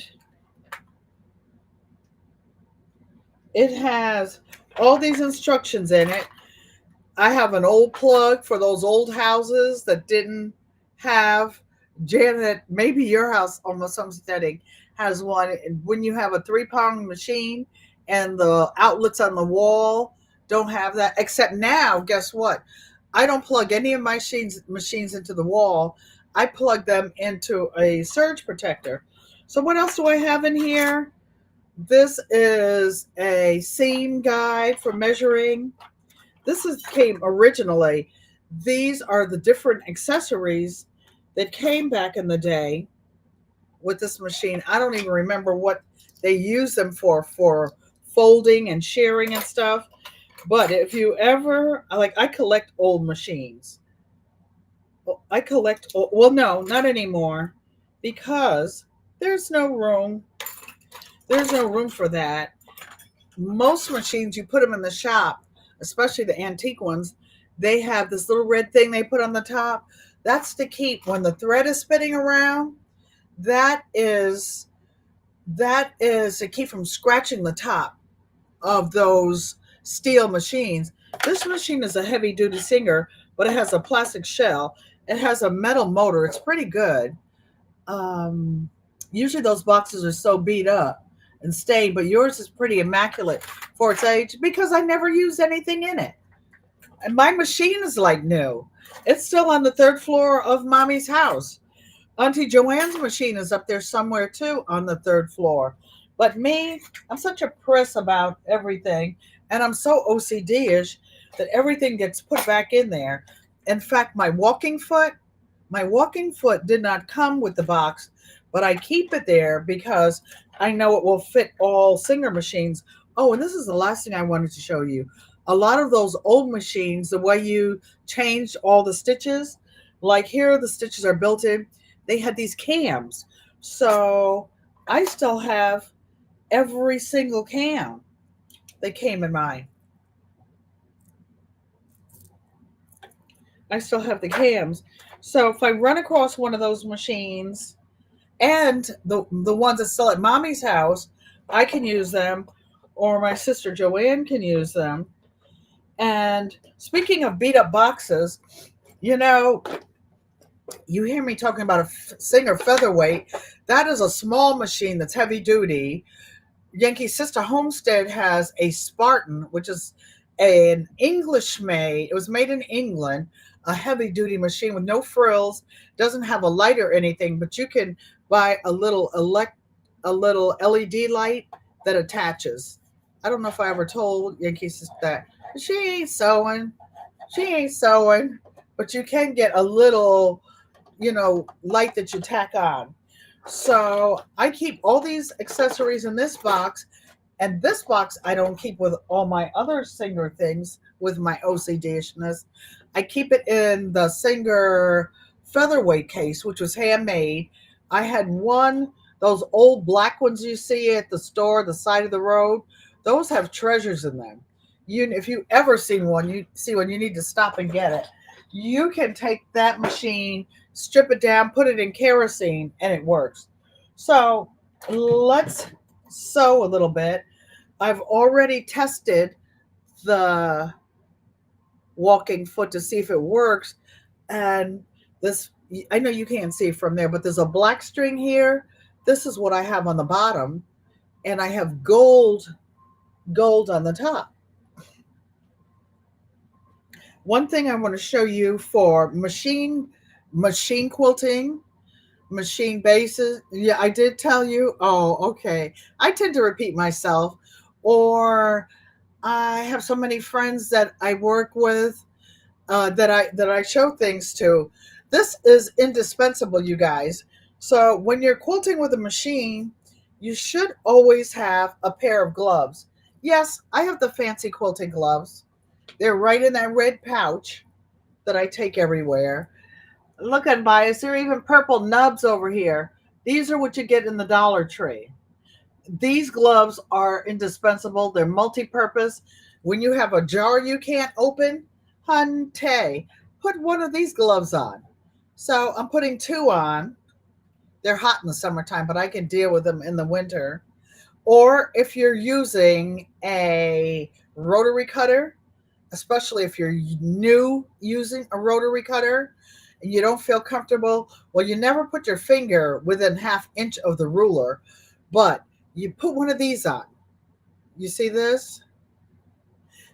it has all these instructions in it. I have an old plug for those old houses that didn't have Janet. Maybe your house, almost some setting, has one. When you have a 3-pound machine and the outlets on the wall don't have that, except now, guess what? I don't plug any of my machines into the wall. I plug them into a surge protector. So what else do I have in here? This is a seam guide for measuring. Came originally. These are the different accessories that came back in the day with this machine. I don't even remember what they use them for folding and sharing and stuff. But if you ever, I collect old machines. Well, no, not anymore, because there's no room. There's no room for that. Most machines, you put them in the shop, especially the antique ones, they have this little red thing they put on the top. That's to keep, when the thread is spinning around, that is to keep from scratching the top of those steel machines. This machine is a heavy duty Singer, but it has a plastic shell. It has a metal motor. It's pretty good. Usually those boxes are so beat up and stained, but yours is pretty immaculate for its age because I never used anything in it. And my machine is like new. It's still on the 3rd floor of Mommy's house. Auntie Joanne's machine is up there somewhere too on the 3rd floor. But me, I'm such a press about everything, and I'm so OCD-ish that everything gets put back in there. In fact, my walking foot did not come with the box, but I keep it there because I know it will fit all Singer machines. Oh, and this is the last thing I wanted to show you. A lot of those old machines, the way you change all the stitches, like here the stitches are built in, they had these cams. So I still have every single cam that came in mine. I still have the cams. So if I run across one of those machines and the ones that's still at mommy's house, I can use them, or my sister Joanne can use them. And speaking of beat up boxes, you know, you hear me talking about a Singer featherweight. That is a small machine that's heavy duty. Yankee Sister Homestead has a Spartan, which is an English made. It was made in England, a heavy duty machine with no frills, doesn't have a light or anything, but you can buy a little LED light that attaches. I don't know if I ever told Yankee Sister that. She ain't sewing. She ain't sewing. But you can get a little, light that you tack on. So I keep all these accessories in this box, and this box I don't keep with all my other Singer things with my OCD-ishness. I keep it in the Singer featherweight case, which was handmade. I had one, those old black ones you see at the store, the side of the road. Those have treasures in them. If you ever seen one, you see one, you need to stop and get it. You can take that machine, strip it down, put it in kerosene, and it works. So let's sew a little bit. I've already tested the walking foot to see if it works. And this, I know you can't see from there, but there's a black string here. This is what I have on the bottom, and I have gold on the top. One thing I want to show you for machine quilting, machine bases. Yeah, I did tell you. Oh, okay. I tend to repeat myself, or I have so many friends that I work with, that I show things to. This is indispensable, you guys. So when you're quilting with a machine, you should always have a pair of gloves. Yes, I have the fancy quilting gloves. They're right in that red pouch that I take everywhere. Look at bias. There are even purple nubs over here. These are what you get in the Dollar Tree. These gloves are indispensable. They're multi-purpose. When you have a jar you can't open, hunte, put one of these gloves on. So I'm putting two on. They're hot in the summertime, but I can deal with them in the winter. Or if you're using a rotary cutter, especially if you're new using a rotary cutter and you don't feel comfortable, well, you never put your finger within half inch of the ruler, but you put one of these on. You see this?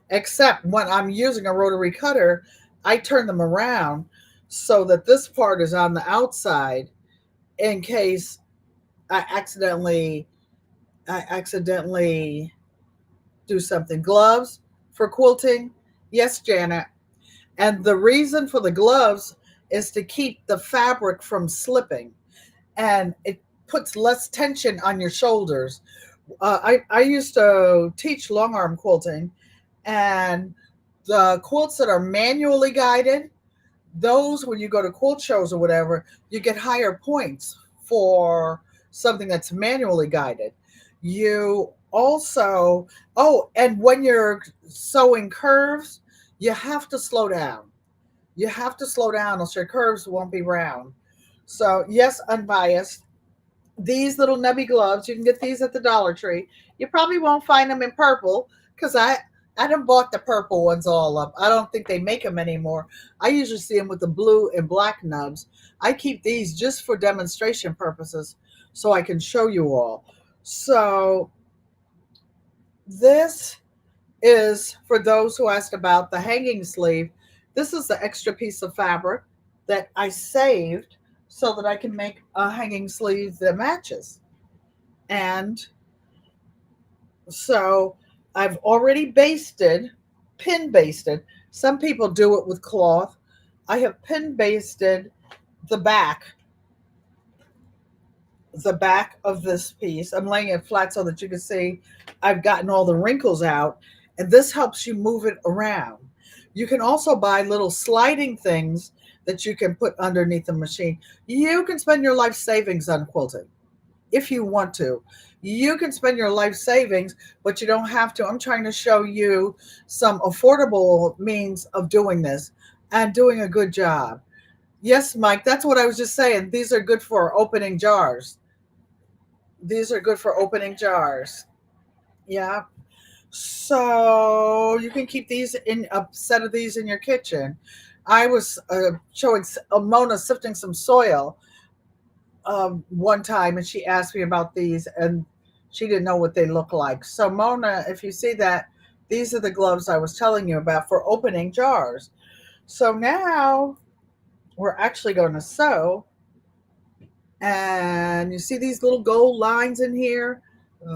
Except when I'm using a rotary cutter, I turn them around so that this part is on the outside in case I accidentally do something. Gloves for quilting? Yes, Janet. And the reason for the gloves is to keep the fabric from slipping, and it puts less tension on your shoulders. I used to teach long arm quilting, and the quilts that are manually guided, those, when you go to quilt shows or whatever, you get higher points for something that's manually guided. You also, oh, and when you're sewing curves, you have to slow down. You have to slow down, else your curves won't be round. So, yes, unbiased. These little nubby gloves, you can get these at the Dollar Tree. You probably won't find them in purple because I done bought the purple ones all up. I don't think they make them anymore. I usually see them with the blue and black nubs. I keep these just for demonstration purposes so I can show you all. So this is for those who asked about the hanging sleeve. This is the extra piece of fabric that I saved so that I can make a hanging sleeve that matches. And so I've already pin basted. Some people do it with cloth. I have pin basted the back the back of this piece. I'm laying it flat so that you can see I've gotten all the wrinkles out, and this helps you move it around. You can also buy little sliding things that you can put underneath the machine. You can spend your life savings on quilting if you want to. You can spend your life savings, but you don't have to. I'm trying to show you some affordable means of doing this and doing a good job. Yes, Mike, that's what I was just saying. These are good for opening jars. These are good for opening jars. Yeah. So you can keep these in a set of these in your kitchen. I was showing Mona sifting some soil one time, and she asked me about these, and she didn't know what they look like. So, Mona, if you see that, these are the gloves I was telling you about for opening jars. So now we're actually going to sew. And you see these little gold lines in here?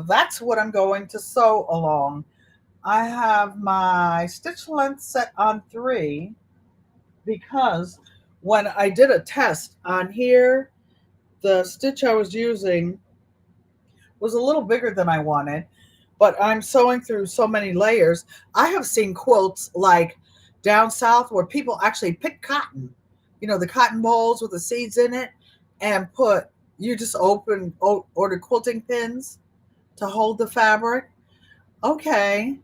That's what I'm going to sew along. I have my stitch length set on 3 because when I did a test on here, the stitch I was using was a little bigger than I wanted, but I'm sewing through so many layers. I have seen quilts like down south where people actually pick cotton, the cotton balls with the seeds in it, and you just order quilting pins to hold the fabric. Okay.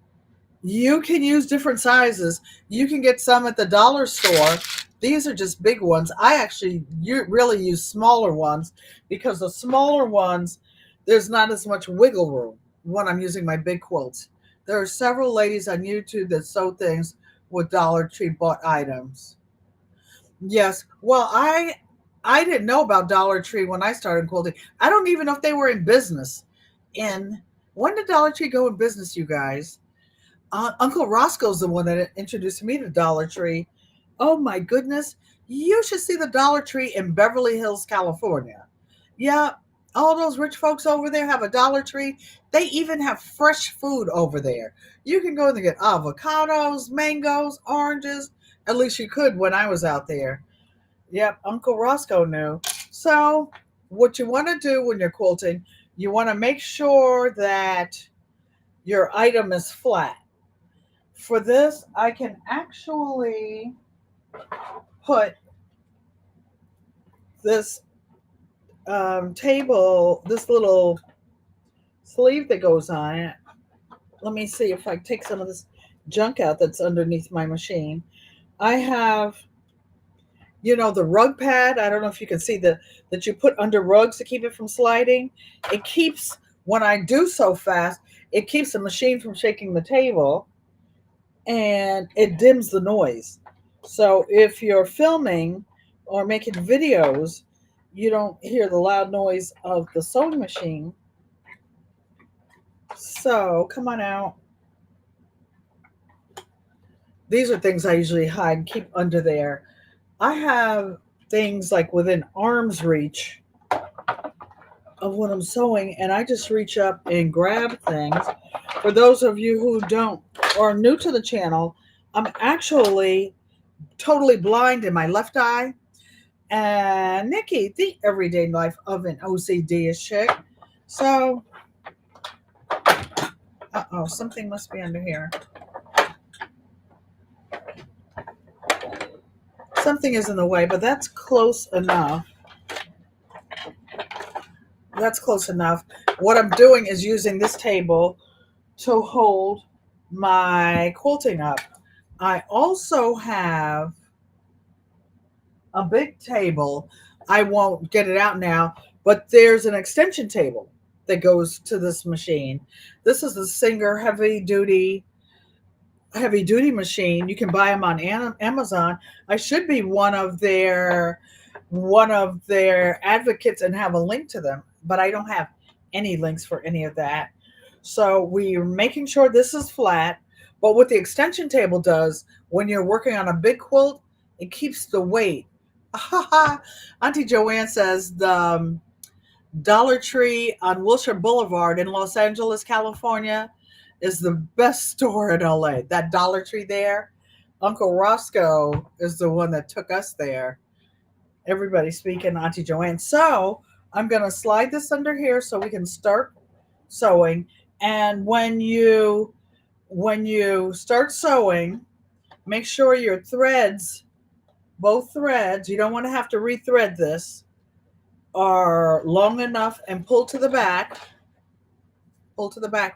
You can use different sizes. You can get some at the dollar store. These are just big ones. I actually really use smaller ones because the smaller ones, there's not as much wiggle room when I'm using my big quilts. There are several ladies on YouTube that sew things with Dollar Tree bought items. Yes. Well, I didn't know about Dollar Tree when I started quilting. I don't even know if they were in business. And when did Dollar Tree go in business, you guys? Uncle Roscoe's the one that introduced me to Dollar Tree. Oh my goodness. You should see the Dollar Tree in Beverly Hills, California. Yeah, all those rich folks over there have a Dollar Tree. They even have fresh food over there. You can go in and get avocados, mangoes, oranges. At least you could when I was out there. Yep, Uncle Roscoe knew. So, what you want to do when you're quilting, you want to make sure that your item is flat. For this, I can actually put this table, this little sleeve that goes on it. Let me see if I take some of this junk out that's underneath my machine. I have, the rug pad. I don't know if you can see that you put under rugs to keep it from sliding. It keeps, when I do so fast, it keeps the machine from shaking the table, and it dims the noise. So if you're filming or making videos, you don't hear the loud noise of the sewing machine. So come on out. These are things I usually hide and keep under there. I have things like within arm's reach of what I'm sewing, and I just reach up and grab things. For those of you who don't or are new to the channel, I'm actually totally blind in my left eye. And Nikki, the everyday life of an OCD is chick. So, something must be under here. Something is in the way, but that's close enough. That's close enough. What I'm doing is using this table to hold my quilting up. I also have a big table. I won't get it out now, but there's an extension table that goes to this machine. This is the Singer heavy duty machine. You can buy them on Amazon. I should be one of their advocates and have a link to them, but I don't have any links for any of that. So we're making sure this is flat. But what the extension table does when you're working on a big quilt, it keeps the weight. Auntie Joanne says the Dollar Tree on Wilshire Boulevard in Los Angeles, California, is the best store in LA. That Dollar Tree there, Uncle Roscoe is the one that took us there. Everybody speaking, Auntie Joanne. So I'm going to slide this under here so we can start sewing. And when you start sewing, make sure your threads, both threads, you don't want to have to rethread this, are long enough, and pull to the back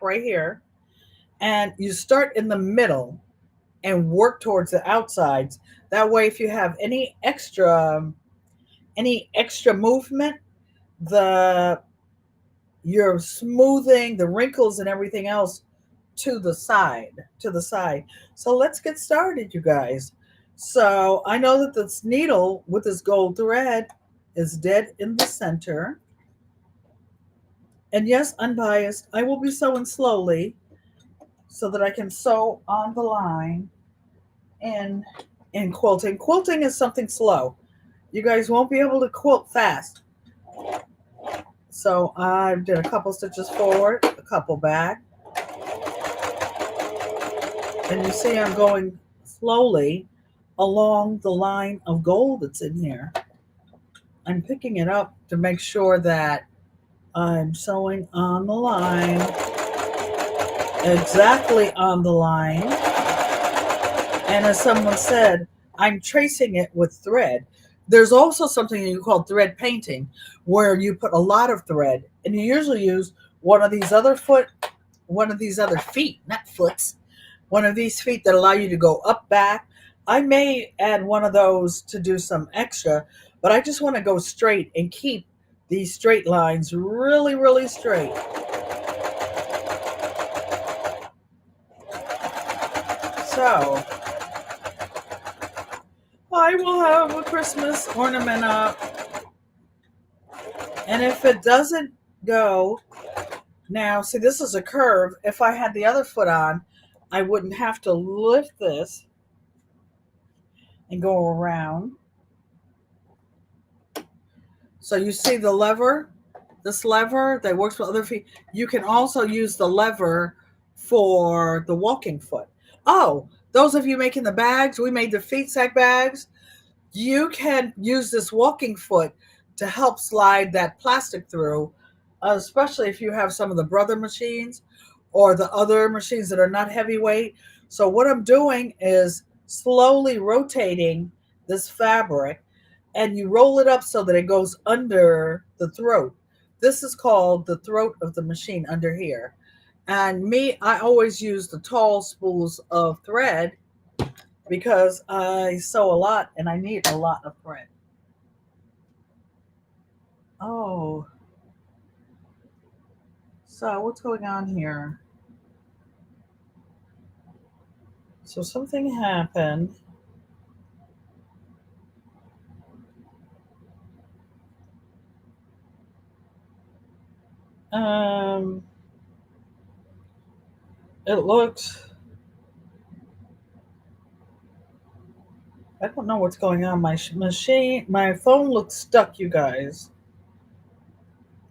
right here. And you start in the middle and work towards the outsides. That way, if you have any extra movement, the you're smoothing the wrinkles and everything else to the side. So let's get started, you guys. So I know that this needle with this gold thread is dead in the center. And yes, unbiased, I will be sewing slowly so that I can sew on the line in quilting. Quilting is something slow. You guys won't be able to quilt fast. So I did a couple stitches forward, a couple back, and you see I'm going slowly along the line of gold that's in here. I'm picking it up to make sure that I'm sewing on the line, exactly on the line. And as someone said, I'm tracing it with thread. There's also something you call thread painting, where you put a lot of thread, and you usually use one of these other feet, not foots, one of these feet that allow you to go up, back. I may add one of those to do some extra, but I just want to go straight and keep these straight lines really, really straight. So I will have a Christmas ornament up. And if it doesn't go, now see, this is a curve. If I had the other foot on, I wouldn't have to lift this and go around. So you see the lever, this lever that works with other feet. You can also use the lever for the walking foot. Oh, those of you making the bags, we made the feet sack bags. You can use this walking foot to help slide that plastic through, especially if you have some of the brother machines or the other machines that are not heavyweight. So what I'm doing is slowly rotating this fabric, and you roll it up so that it goes under the throat. This is called the throat of the machine under here. And me, I always use the tall spools of thread because I sew a lot and I need a lot of thread. Oh, so what's going on here? So something happened. Um, it looks, I don't know what's going on. My phone looks stuck, you guys.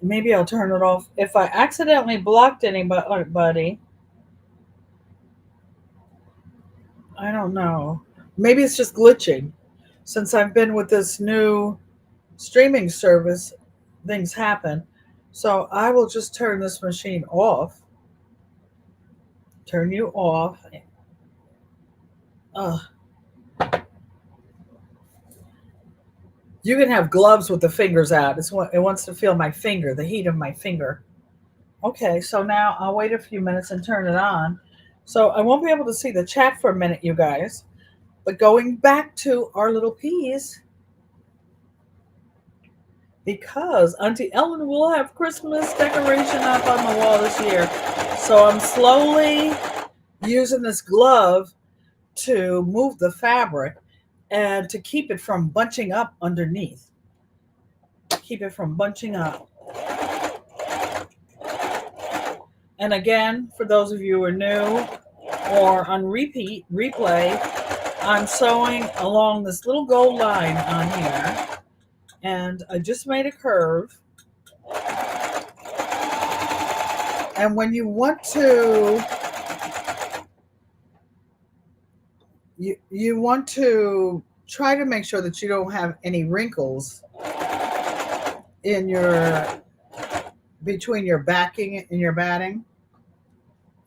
Maybe I'll turn it off. If I accidentally blocked anybody, I don't know. Maybe it's just glitching. Since I've been with this new streaming service, things happen. So I will just turn this machine off. Turn you off. Ugh. You can have gloves with the fingers out. It wants to feel my finger, the heat of my finger. Okay, so now I'll wait a few minutes and turn it on. So I won't be able to see the chat for a minute, you guys. But going back to our little peas, because Auntie Ellen will have Christmas decoration up on the wall this year. So I'm slowly using this glove to move the fabric and to keep it from bunching up underneath. Keep it from bunching up. And again, for those of you who are new or on replay, I'm sewing along this little gold line on here. And I just made a curve. And when you want to, you want to try to make sure that you don't have any wrinkles in your between your backing and your batting.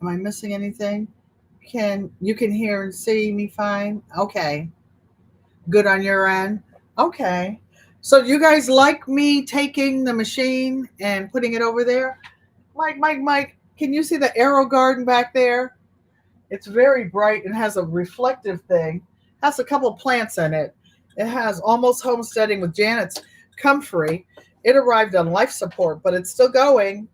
Am I missing anything? Can you can hear and see me fine? Okay. Good on your end? Okay. So you guys like me taking the machine and putting it over there? Mike, can you see the arrow garden back there? It's very bright and has a reflective thing. Has a couple of plants in it. It has almost homesteading with Janet's comfrey. It arrived on life support, but it's still going.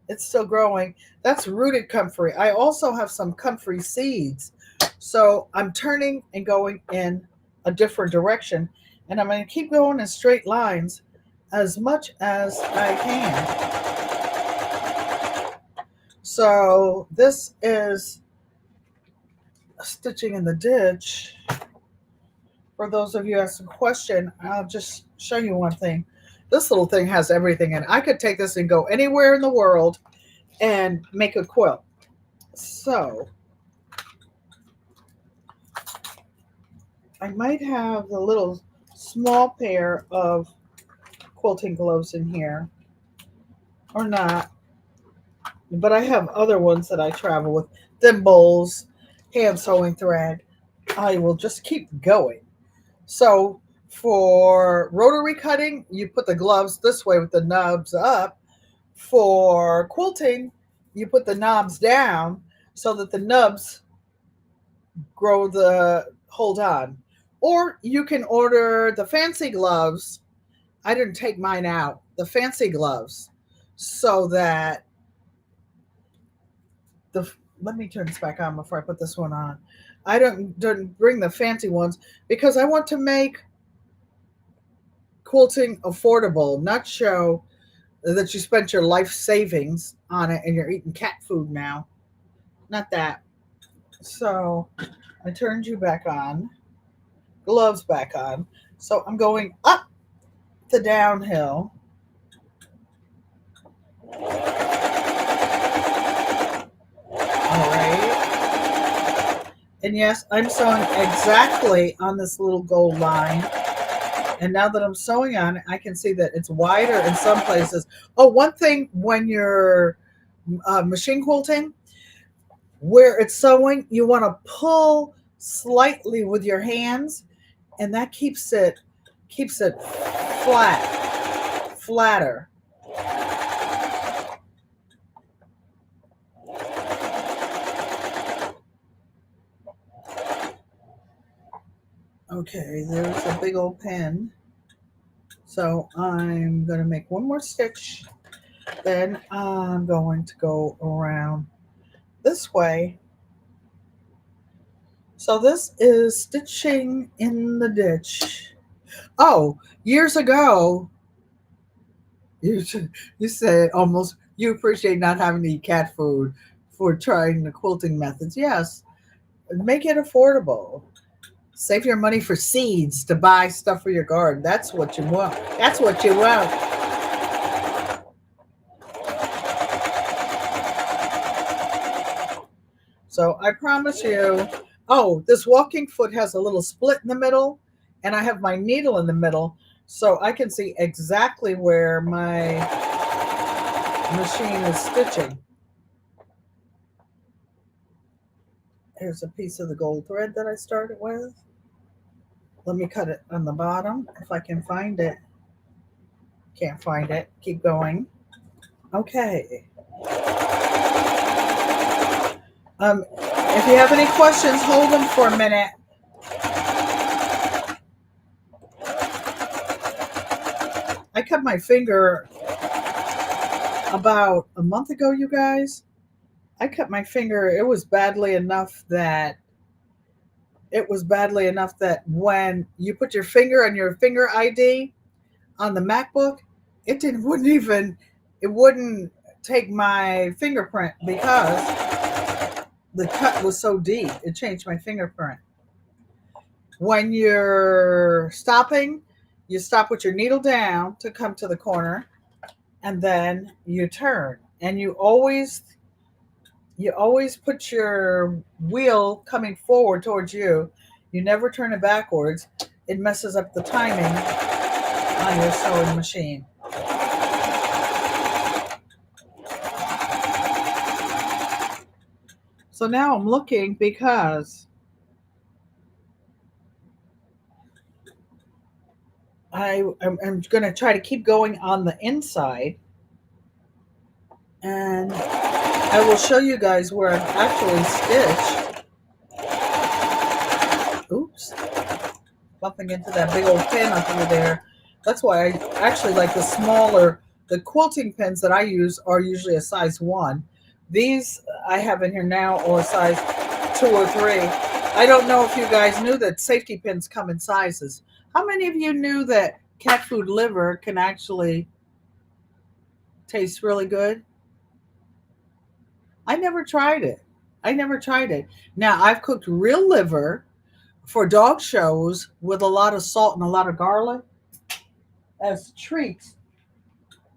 It's still growing. That's rooted comfrey. I also have some comfrey seeds. So I'm turning and going in a different direction. And I'm going to keep going in straight lines as much as I can. So this is stitching in the ditch. For those of you asking a question, I'll just show you one thing. This little thing has everything in it. I could take this and go anywhere in the world and make a quilt. So I might have a little small pair of quilting gloves in here or not, but I have other ones that I travel with, thimbles, hand sewing thread. I will just keep going. So for rotary cutting, you put the gloves this way with the knobs up. For quilting, you put the knobs down so that the nubs hold on. Or you can order the fancy gloves. I didn't take mine out. The fancy gloves, so that let me turn this back on before I put this one on. I don't bring the fancy ones because I want to make quilting affordable, not show that you spent your life savings on it and you're eating cat food now. Not that. So I turned you back on, gloves back on. So I'm going up the downhill. All right. And yes, I'm sewing exactly on this little gold line. And now that I'm sewing on it, I can see that it's wider in some places. Oh, one thing when you're machine quilting, where it's sewing, you want to pull slightly with your hands, and that keeps it flatter. Okay, there's a big old pin. So I'm going to make one more stitch. Then I'm going to go around this way. So this is stitching in the ditch. Oh, years ago, you said almost you appreciate not having to eat cat food for trying the quilting methods. Yes, make it affordable. Save your money for seeds to buy stuff for your garden. That's what you want. That's what you want. So I promise you, oh, this walking foot has a little split in the middle, and I have my needle in the middle, so I can see exactly where my machine is stitching. Here's a piece of the gold thread that I started with. Let me cut it on the bottom if I can find it. Can't find it. Keep going. Okay. If you have any questions, hold them for a minute. I cut my finger about a month ago, you guys. I cut my finger. It was badly enough that when you put your finger on your finger ID on the MacBook, it wouldn't take my fingerprint because the cut was so deep. It changed my fingerprint. When you're stopping, you stop with your needle down to come to the corner, and then you turn. And you always put your wheel coming forward towards you. You never turn it backwards. It messes up the timing. on your sewing machine. So now I'm looking because I'm going to try to keep going on the inside, and I will show you guys where I've actually stitched. Oops, bumping into that big old pin up over there. That's why I actually like the quilting pins that I use are usually a size 1. These I have in here now are a size 2 or 3. I don't know if you guys knew that safety pins come in sizes. How many of you knew that cat food liver can actually taste really good? I never tried it. Now, I've cooked real liver for dog shows with a lot of salt and a lot of garlic as treats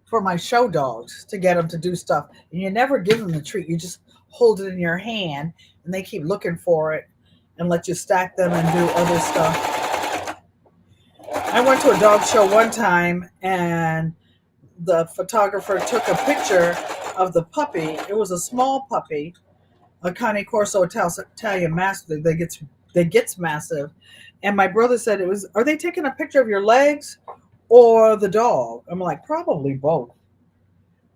for my show dogs to get them to do stuff. And you never give them the treat. You just hold it in your hand and they keep looking for it and let you stack them and do other stuff. I went to a dog show one time and the photographer took a picture of the puppy. It was a small puppy, a Cane Corso Italian Mastiff that gets massive. And my brother said, are they taking a picture of your legs or the dog? I'm like, probably both.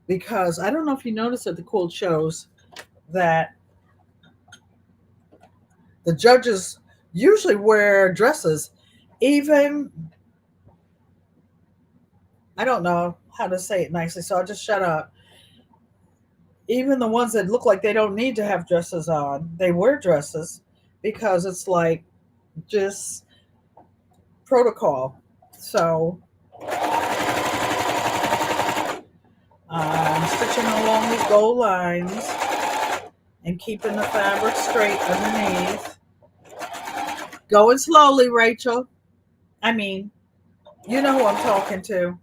Because I don't know if you noticed at the cool shows that the judges usually wear dresses. Even, I don't know how to say it nicely, so I'll just shut up. Even the ones that look like they don't need to have dresses on, they wear dresses because it's like just protocol. So I'm stitching along these gold lines and keeping the fabric straight underneath. Going slowly, Rachel. I mean, you know who I'm talking to.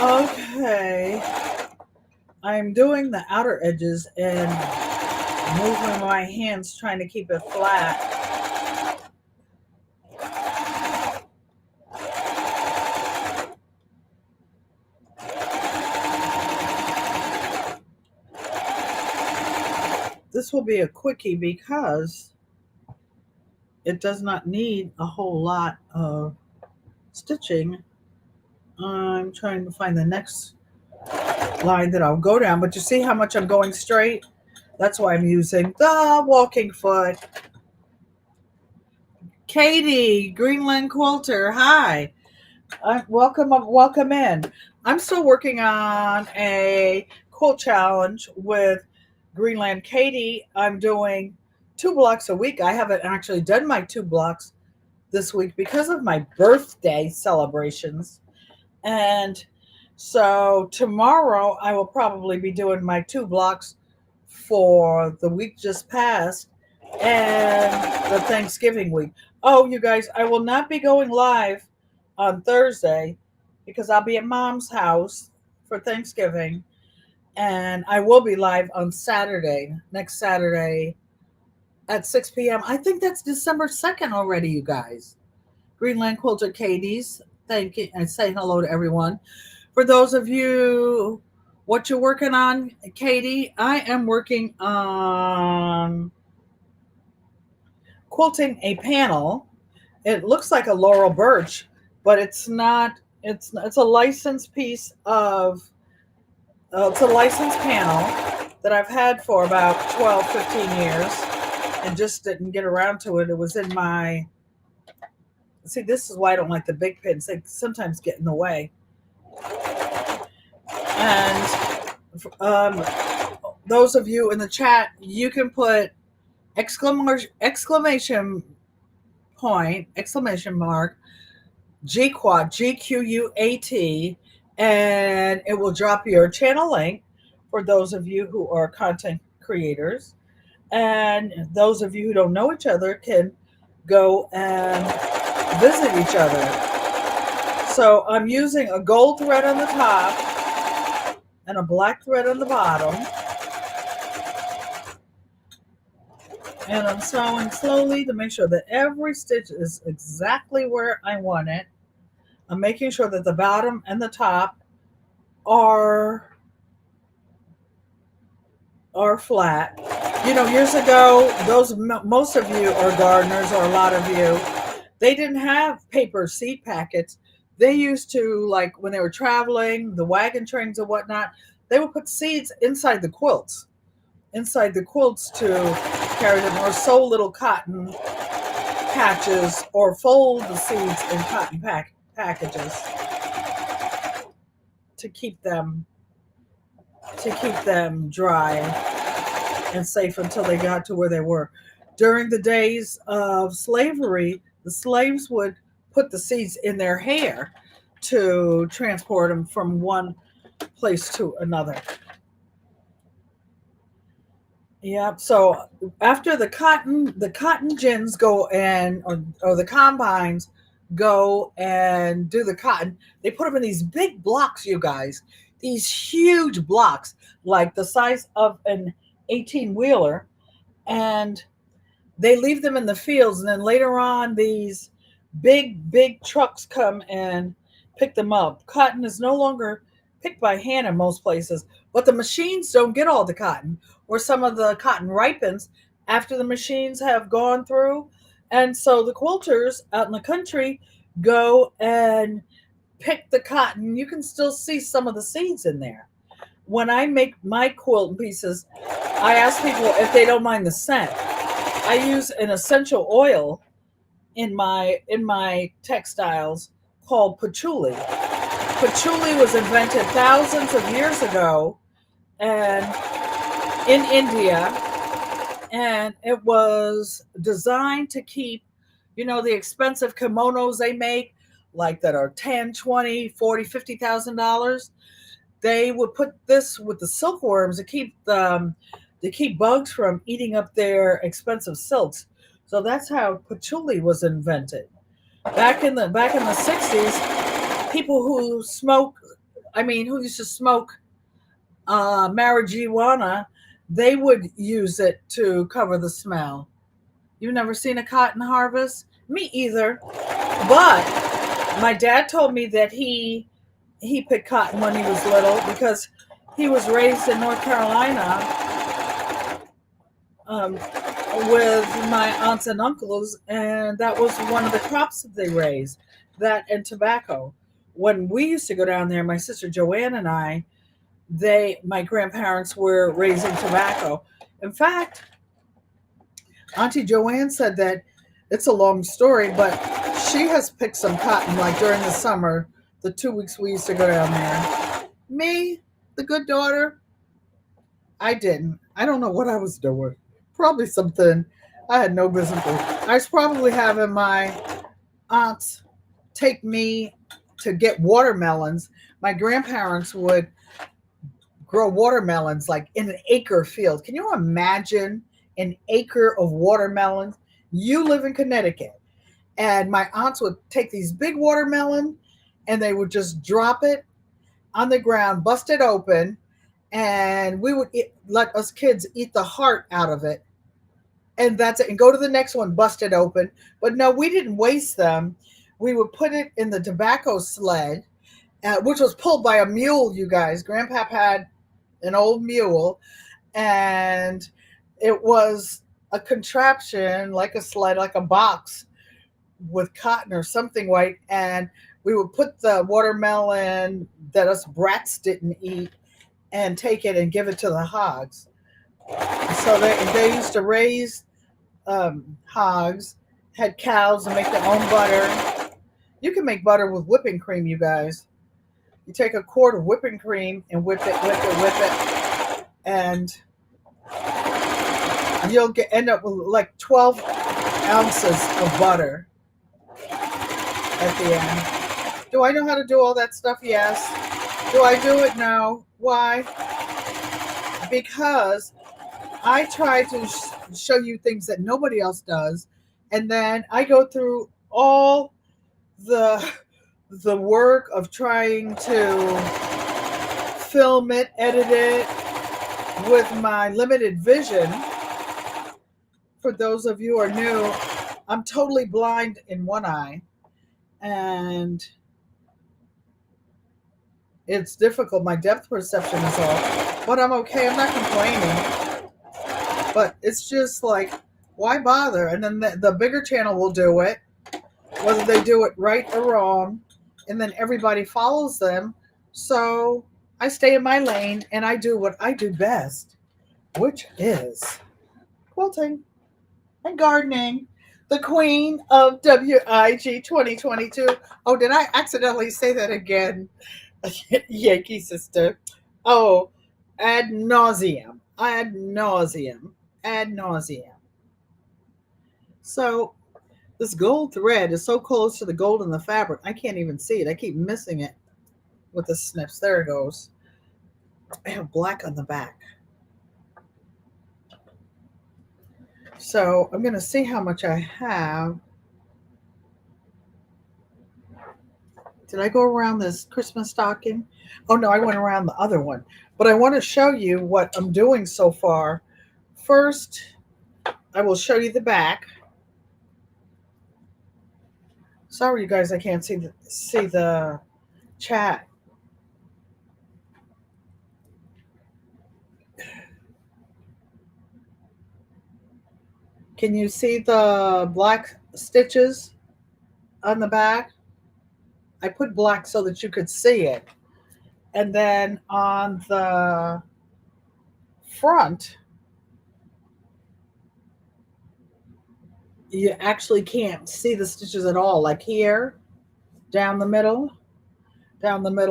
Okay. I'm doing the outer edges and moving my hands trying to keep it flat. This will be a quickie because it does not need a whole lot of stitching. I'm trying to find the next line that I'll go down, but you see how much I'm going straight? That's why I'm using the walking foot. Katie, Greenland Quilter, hi. Welcome in. I'm still working on a quilt challenge with Greenland Katie. I'm doing 2 blocks a week. I haven't actually done my 2 blocks this week because of my birthday celebrations. And so tomorrow I will probably be doing my 2 blocks for the week just passed and the Thanksgiving week. Oh, you guys, I will not be going live on Thursday because I'll be at Mom's house for Thanksgiving. And I will be live on Saturday, next Saturday at 6 p.m. I think that's December 2nd already, you guys. Greenland Quilter Katie's. Thank you. And say hello to everyone. For those of you, what you're working on, Katie, I am working on quilting a panel. It looks like a Laurel Birch, but it's not. It's a licensed piece of, it's a licensed panel that I've had for about 12, 15 years and just didn't get around to it. It was in my, see, this is why I don't like the big pins. They sometimes get in the way. And those of you in the chat, you can put exclamation point, exclamation mark, GQuat, GQUAT, and it will drop your channel link for those of you who are content creators. And those of you who don't know each other can go and visit each other. So I'm using a gold thread on the top and a black thread on the bottom. And I'm sewing slowly to make sure that every stitch is exactly where I want it. I'm making sure that the bottom and the top are are flat. You know, years ago, most of you are gardeners, or a lot of you, they didn't have paper seed packets. They used to, like when they were traveling, the wagon trains and whatnot, they would put seeds inside the quilts to carry them, or sew little cotton patches, or fold the seeds in cotton packages to keep them dry and safe until they got to where they were. During the days of slavery, the slaves would put the seeds in their hair to transport them from one place to another. Yeah. So after the cotton gins go and or the combines go and do the cotton, they put them in these big blocks, you guys. These huge blocks, like the size of an 18 wheeler, and they leave them in the fields, and then later on these big trucks come and pick them up. Cotton is no longer picked by hand in most places, but the machines don't get all the cotton, or some of the cotton ripens after the machines have gone through. And so the quilters out in the country go and pick the cotton. You can still see some of the seeds in there. When I make my quilt pieces, I ask people if they don't mind the scent. I use an essential oil in my textiles called patchouli. Patchouli was invented thousands of years ago and in India, and it was designed to keep, you know, the expensive kimonos they make, like that are 10, 20, 40, $50,000. They would put this with the silkworms to keep bugs from eating up their expensive silks. So that's how patchouli was invented. Back in the 60s, people who used to smoke marijuana, they would use it to cover the smell. You've never seen a cotton harvest? Me either. But my dad told me that he picked cotton when he was little because he was raised in North Carolina, um, with my aunts and uncles, and that was one of the crops that they raised, that and tobacco. When we used to go down there, my sister Joanne and I, my grandparents were raising tobacco. In fact, Auntie Joanne said that it's a long story, but she has picked some cotton like during the summer, the 2 weeks we used to go down there. Me, the good daughter, I didn't. I don't know what I was doing. Probably something I had no business doing. I was probably having my aunts take me to get watermelons. My grandparents would grow watermelons like in an acre field. Can you imagine an acre of watermelons? You live in Connecticut. And my aunts would take these big watermelon and they would just drop it on the ground, bust it open, and we would let us kids eat the heart out of it. And that's it. And go to the next one, bust it open. But no, we didn't waste them. We would put it in the tobacco sled, which was pulled by a mule, you guys. Grandpap had an old mule, and it was a contraption, like a sled, like a box with cotton or something white. And we would put the watermelon that us brats didn't eat and take it and give it to the hogs. So they used to raise hogs, had cows, and make their own butter. You can make butter with whipping cream, you guys. You take a quart of whipping cream and whip it, and end up with like 12 ounces of butter at the end. Do I know how to do all that stuff? Yes. Do I do it? No. Why? Because I try to show you things that nobody else does, and then I go through all the the work of trying to film it, edit it with my limited vision for those of you who are new, I'm totally blind in one eye, and it's difficult. My depth perception is off, but I'm okay. I'm not complaining. But it's just like, why bother? And then the bigger channel will do it, whether they do it right or wrong, and then everybody follows them. So I stay in my lane and I do what I do best, which is quilting and gardening. The queen of WIG 2022. Oh, did I accidentally say that again? Yankee sister. Oh, ad nauseum. Ad nauseum. Ad nauseum. So this gold thread is so close to the gold in the fabric, I can't even see it. I keep missing it with the snips. There it goes. I have black on the back. So I'm going to see how much I have. Did I go around this Christmas stocking? Oh no, I went around the other one. But I want to show you what I'm doing so far. First, I will show you the back. Sorry, you guys, I can't see the chat. Can you see the black stitches on the back? I put black so that you could see it. And then on the front, you actually can't see the stitches at all, like here, down the middle.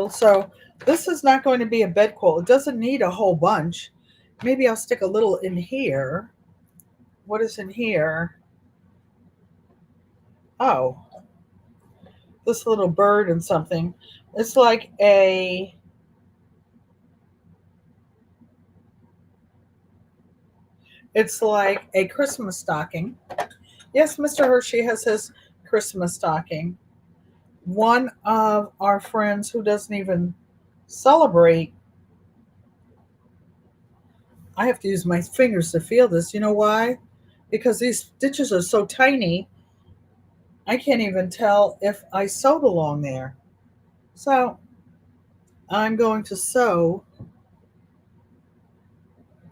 So this is not going to be a bed quilt. It doesn't need a whole bunch. Maybe I'll stick a little in here. What is in here? Oh, this little bird and something. It's like a Christmas stocking. Yes, Mr. Hershey has his Christmas stocking. One of our friends who doesn't even celebrate, I have to use my fingers to feel this. You know why? Because these stitches are so tiny, I can't even tell if I sewed along there. So I'm going to sew.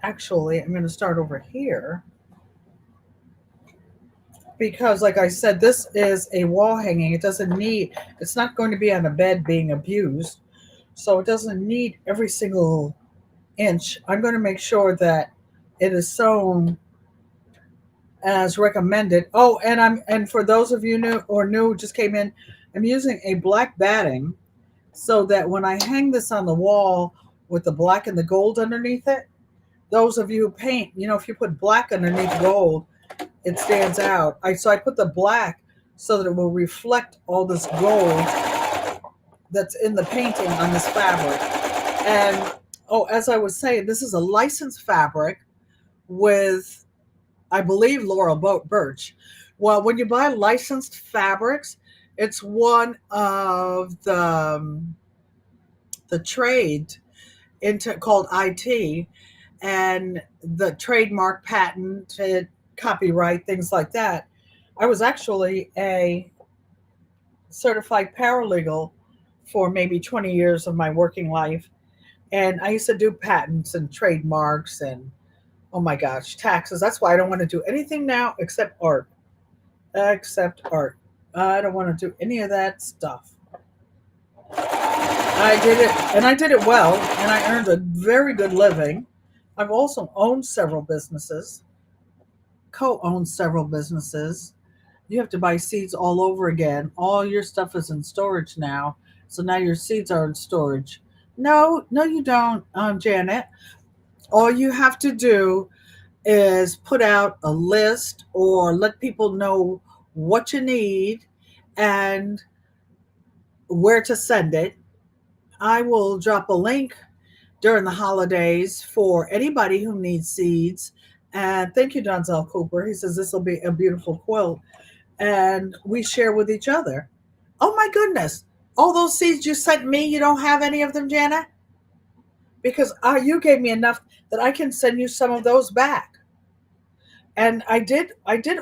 Actually, I'm going to start over here because, like I said, this is a wall hanging. It's not going to be on a bed being abused. So it doesn't need every single inch. I'm going to make sure that it is sewn as recommended. Oh, and for those of you new just came in, I'm using a black batting so that when I hang this on the wall with the black and the gold underneath it, those of you who paint, if you put black underneath gold, it stands out. So I put the black so that it will reflect all this gold that's in the painting on this fabric. And as I was saying, this is a licensed fabric with, I believe, Laurel Birch. Well, when you buy licensed fabrics, it's one of the trade called IT, and the trademark, patent, copyright, things like that. I was actually a certified paralegal for maybe 20 years of my working life. And I used to do patents and trademarks and, oh my gosh, taxes. That's why I don't want to do anything now except art. I don't want to do any of that stuff. I did it, and I did it well, and I earned a very good living. I've also owned several businesses, co-owned several businesses. You have to buy seeds all over again. All your stuff is in storage now. So now your seeds are in storage. No, you don't, Janet. All you have to do is put out a list or let people know what you need and where to send it. I will drop a link during the holidays for anybody who needs seeds. And thank you, Donzel Cooper. He says this will be a beautiful quilt. And we share with each other. Oh my goodness. All those seeds you sent me, you don't have any of them, Jana? Because you gave me enough that I can send you some of those back. And I did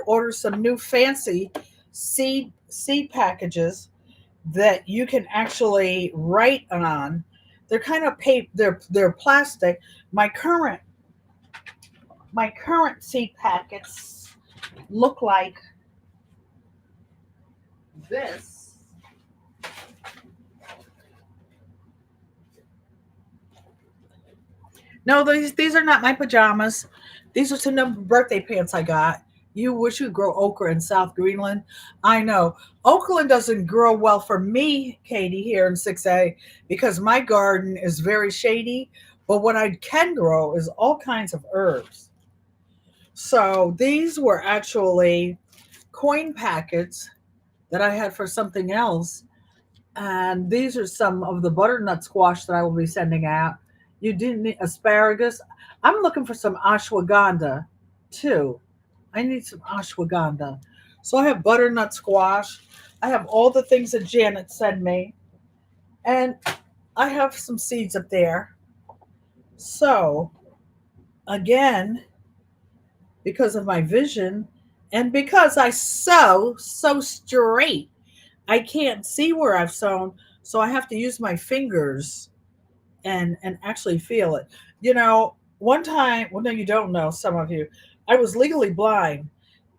order some new fancy seed packages that you can actually write on. They're kind of paper. They're plastic. My current my current seed packets look like this. No, these are not my pajamas. These are some new birthday pants I got. You wish you'd grow okra in South Greenland. I know. Okra doesn't grow well for me, Katie, here in 6A, because my garden is very shady. But what I can grow is all kinds of herbs. So these were actually coin packets that I had for something else. And these are some of the butternut squash that I will be sending out. You didn't need asparagus. I'm looking for some ashwagandha too. I need some ashwagandha. So I have butternut squash. I have all the things that Janet sent me. And I have some seeds up there. So, again, because of my vision and because I sow so straight, I can't see where I've sown. So I have to use my fingers and actually feel it. One time, well, no, you don't know, some of you, I was legally blind.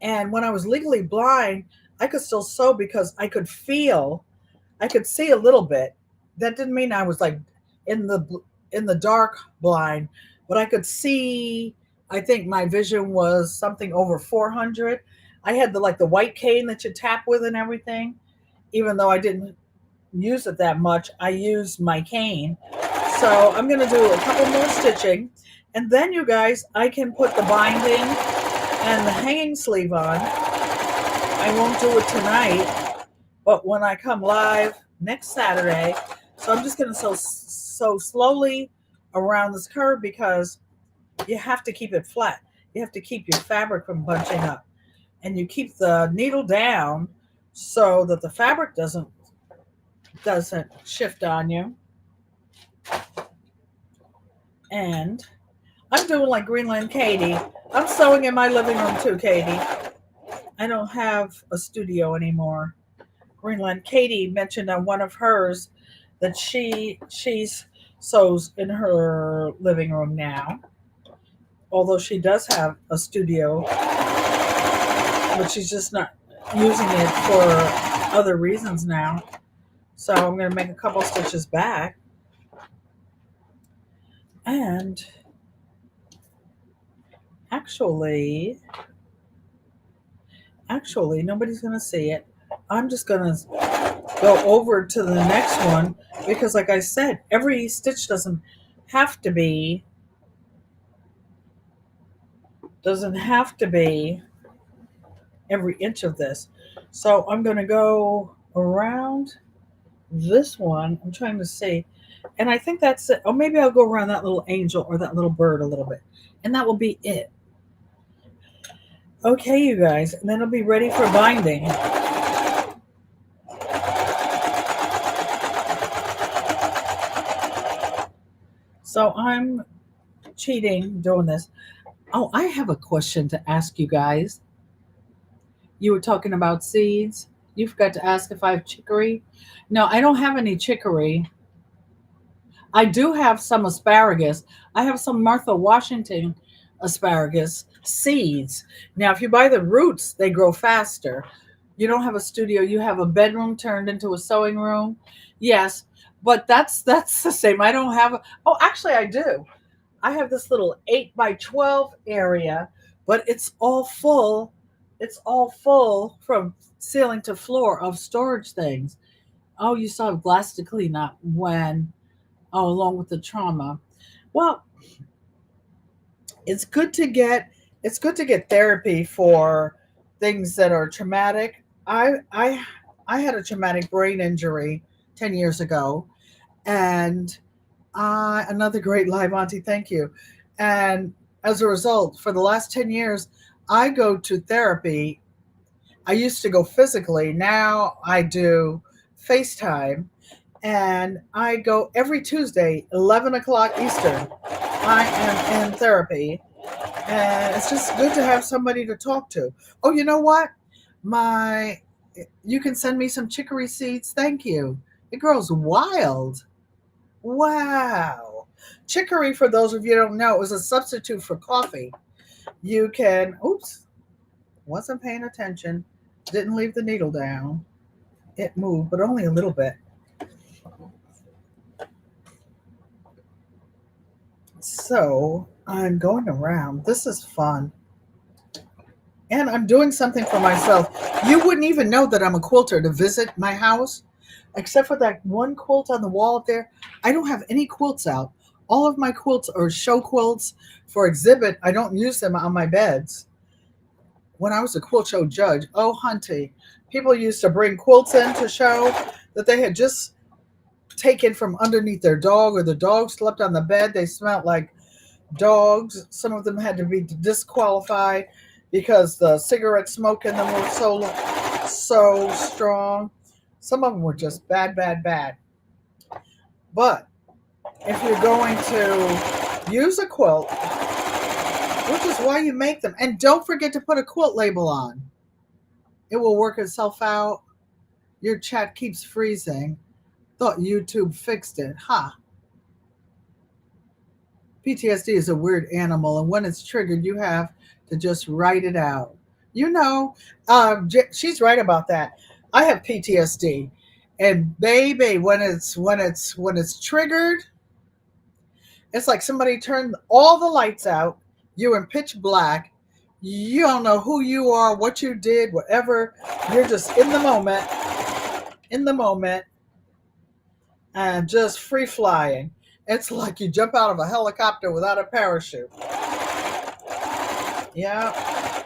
And when I was legally blind, I could still sew because I could see a little bit. That didn't mean I was like in the in the dark blind, but I could see. I think my vision was something over 400. I had the white cane that you tap with and everything. Even though I didn't use it that much, I used my cane. So I'm going to do a couple more stitching. And then, you guys, I can put the binding and the hanging sleeve on. I won't do it tonight, but when I come live next Saturday, so I'm just going to sew slowly around this curve because you have to keep it flat. You have to keep your fabric from bunching up. And you keep the needle down so that the fabric doesn't shift on you. And I'm doing like Greenland Katie. I'm sewing in my living room too, Katie. I don't have a studio anymore. Greenland Katie mentioned on one of hers that she's sews in her living room now. Although she does have a studio, but she's just not using it for other reasons now. So I'm going to make a couple stitches back. And actually, nobody's going to see it. I'm just going to go over to the next one because, like I said, every stitch doesn't have to be every inch of this. So I'm going to go around this one. I'm trying to see. And I think that's it. Or maybe I'll go around that little angel or that little bird a little bit. And that will be it. Okay, you guys. And then it'll be ready for binding. So I'm cheating doing this. Oh, I have a question to ask you guys. You were talking about seeds. You forgot to ask if I have chicory. No, I don't have any chicory. I do have some asparagus. I have some Martha Washington asparagus seeds. Now, if you buy the roots, they grow faster. You don't have a studio. You have a bedroom turned into a sewing room. Yes, but that's the same. I don't have. Oh, actually, I do. I have this little 8 by 12 area, but it's all full. It's all full from ceiling to floor of storage things. Oh, you still have glass to clean up when, oh, along with the trauma. Well, it's good to get therapy for things that are traumatic. I had a traumatic brain injury 10 years ago, and another great live auntie, thank you. And as a result, for the last 10 years, I go to therapy. I used to go physically. Now I do FaceTime, and I go every Tuesday, 11 o'clock Eastern. I am in therapy, And it's just good to have somebody to talk to. Oh, you know what? My You can send me some chicory seeds. Thank you. It grows wild. Wow. Chicory, for those of you who don't know, is a substitute for coffee. You can, oops, wasn't paying attention, didn't leave the needle down. It moved, but only a little bit. So I'm going around. This is fun. And I'm doing something for myself. You wouldn't even know that I'm a quilter to visit my house, except for that one quilt on the wall up there. I don't have any quilts out. All of my quilts are show quilts for exhibit. I don't use them on my beds. When I was a quilt show judge, oh, hunty, people used to bring quilts in to show that they had just taken from underneath their dog, or the dog slept on the bed. They smelled like dogs. Some of them had to be disqualified because the cigarette smoke in them was so strong. Some of them were just bad, bad, bad. But if you're going to use a quilt, which is why you make them, and don't forget to put a quilt label on. It will work itself out. Your chat keeps freezing. Thought YouTube fixed it. Ha. PTSD is a weird animal, and when it's triggered, you have to just write it out. You know, she's right about that. I have PTSD, and baby, when it's triggered, it's like somebody turned all the lights out. You're in pitch black. You don't know who you are, what you did, whatever. You're just in the moment, and just free flying. It's like you jump out of a helicopter without a parachute. Yeah.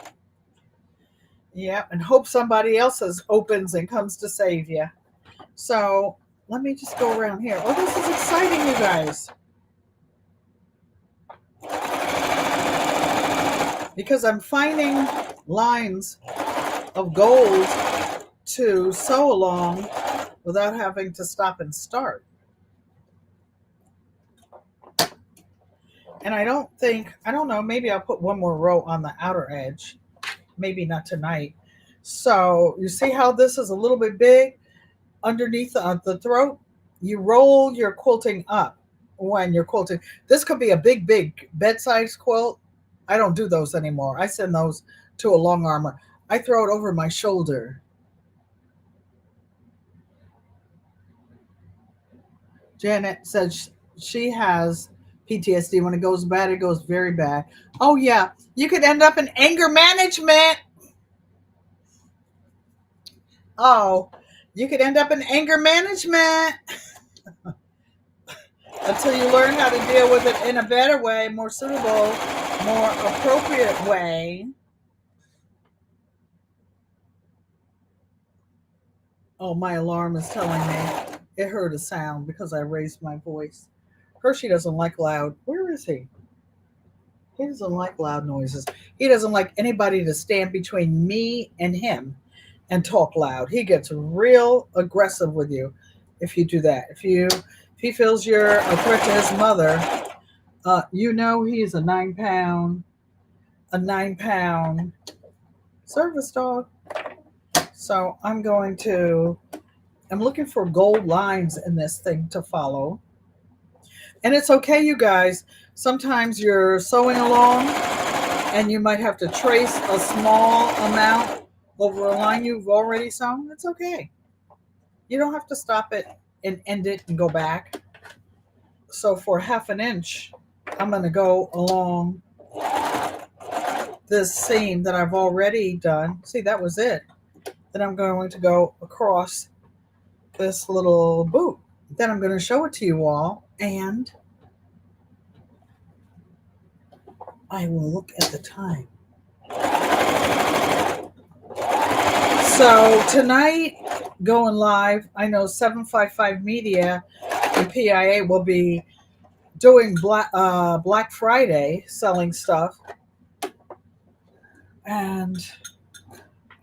Yeah. And hope somebody else's opens and comes to save you. So let me just go around here. Oh, this is exciting, you guys. Because I'm finding lines of gold to sew along without having to stop and start. And I don't know, maybe I'll put one more row on the outer edge. Maybe not tonight. So you see how this is a little bit big underneath the throat? You roll your quilting up when you're quilting. This could be a big, big bedside quilt. I don't do those anymore. I send those to a long armor. I throw it over my shoulder. Janet says she has PTSD. When it goes bad, it goes very bad. Oh, yeah. You could end up in anger management. Oh, you could end up in anger management until you learn how to deal with it in a better way, more suitable, more appropriate way. Oh, my alarm is telling me it heard a sound because I raised my voice. Hershey doesn't like loud. Where is he? He doesn't like loud noises. He doesn't like anybody to stand between me and him and talk loud. He gets real aggressive with you if you do that. If he feels you're a threat to his mother, he's a 9 pound service dog. So I'm looking for gold lines in this thing to follow. And it's okay, you guys. Sometimes you're sewing along and you might have to trace a small amount over a line you've already sewn. It's okay. You don't have to stop it and end it and go back. So for half an inch, I'm going to go along this seam that I've already done. See, that was it. Then I'm going to go across this little boot. Then I'm going to show it to you all, and I will look at the time. So tonight, going live, I know 755 Media and PIA will be doing Black Friday, selling stuff. And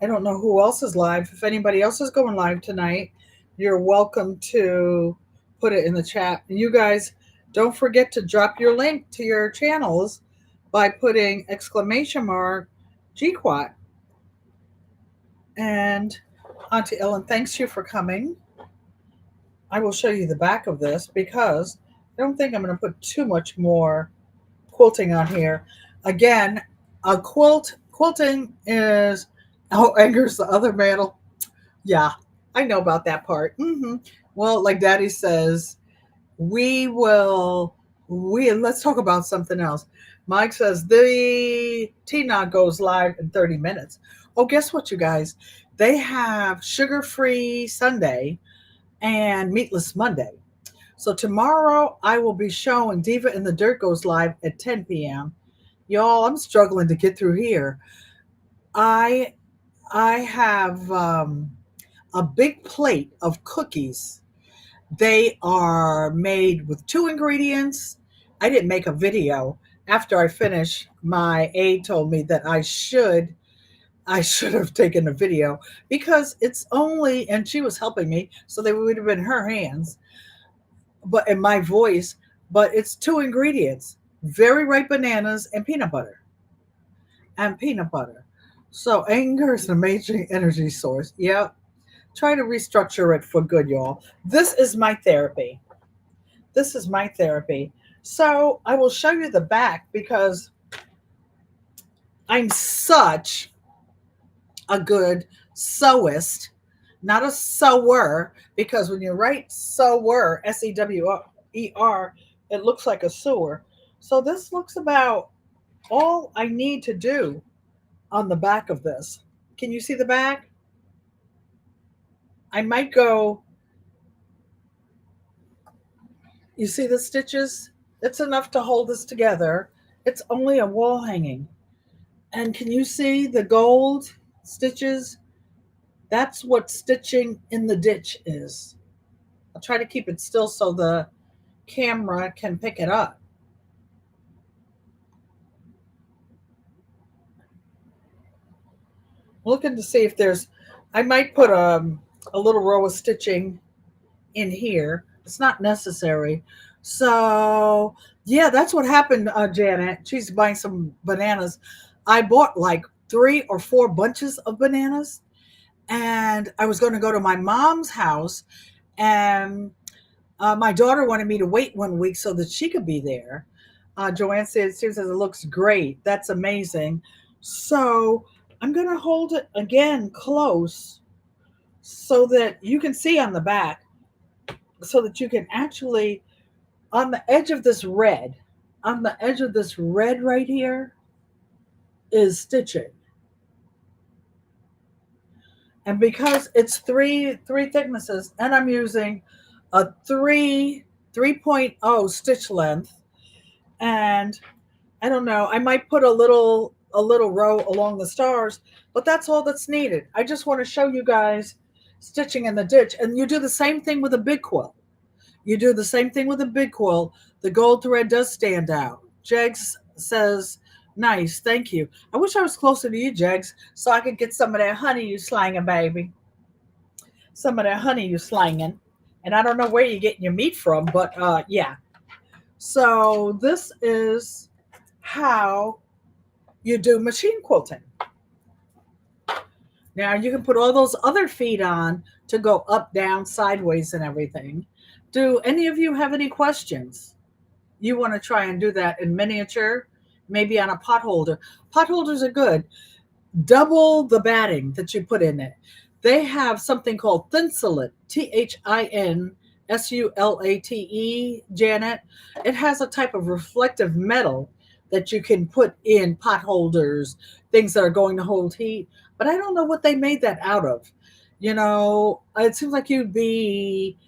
I don't know who else is live. If anybody else is going live tonight, you're welcome to put it in the chat. And you guys, don't forget to drop your link to your channels by putting exclamation mark GQuat. And Auntie Ellen, thanks you for coming. I will show you the back of this because I don't think I'm going to put too much more quilting on here. Again, a quilting is angers the other mantle. Yeah, I know about that part. Well, like Daddy says, we will. We let's talk about something else. Mike says the Tina goes live in 30 minutes. Oh, guess what, you guys? They have sugar-free Sunday and meatless Monday. So tomorrow I will be showing Diva in the Dirt goes live at 10 p.m. Y'all, I'm struggling to get through here. I I have a big plate of cookies. They are made with two ingredients. I didn't make a video. After I finished, my aide told me that I should have taken a video because it's only, and she was helping me, so they would have been her hands, but in my voice, but it's two ingredients: very ripe bananas and peanut butter. And peanut butter. So anger is an amazing energy source. Yeah. Try to restructure it for good, y'all. This is my therapy. This is my therapy. So I will show you the back because I'm such a good sewist, not a sewer, because when you write sewer, SEWER, it looks like a sewer. So this looks about all I need to do on the back of this. Can you see the back? I might go, you see the stitches? It's enough to hold this together. It's only a wall hanging. And can you see the gold stitches? That's what stitching in the ditch is. I'll try to keep it still so the camera can pick it up. Looking to see if there's, I might put a little row of stitching in here. It's not necessary. So, yeah, that's what happened, Janet. She's buying some bananas. I bought like 3 or 4 bunches of bananas, and I was going to go to my mom's house, and my daughter wanted me to wait 1 week so that she could be there. Joanne says, it looks great. That's amazing. So I'm going to hold it again close so that you can see on the back, so that you can actually, on the edge of this red, on the edge of this red right here is stitching. And because it's three thicknesses, and I'm using a 3.0 stitch length, and I don't know, I might put a little row along the stars, but that's all that's needed. I just want to show you guys stitching in the ditch. And you do the same thing with a big quilt. You do the same thing with a big quilt. The gold thread does stand out. Jegs says, nice, thank you. I wish I was closer to you, Jegs, so I could get some of that honey you slanging, baby. Some of that honey you slanging. And I don't know where you're getting your meat from, but yeah. So this is how you do machine quilting. Now you can put all those other feet on to go up, down, sideways, and everything. Do any of you have any questions? You want to try and do that in miniature, maybe on a pot holder. Pot holders are good. Double the batting that you put in it. They have something called Thinsulate, ThinSulate, Janet. It has a type of reflective metal that you can put in pot holders, things that are going to hold heat. But I don't know what they made that out of. It seems like you'd be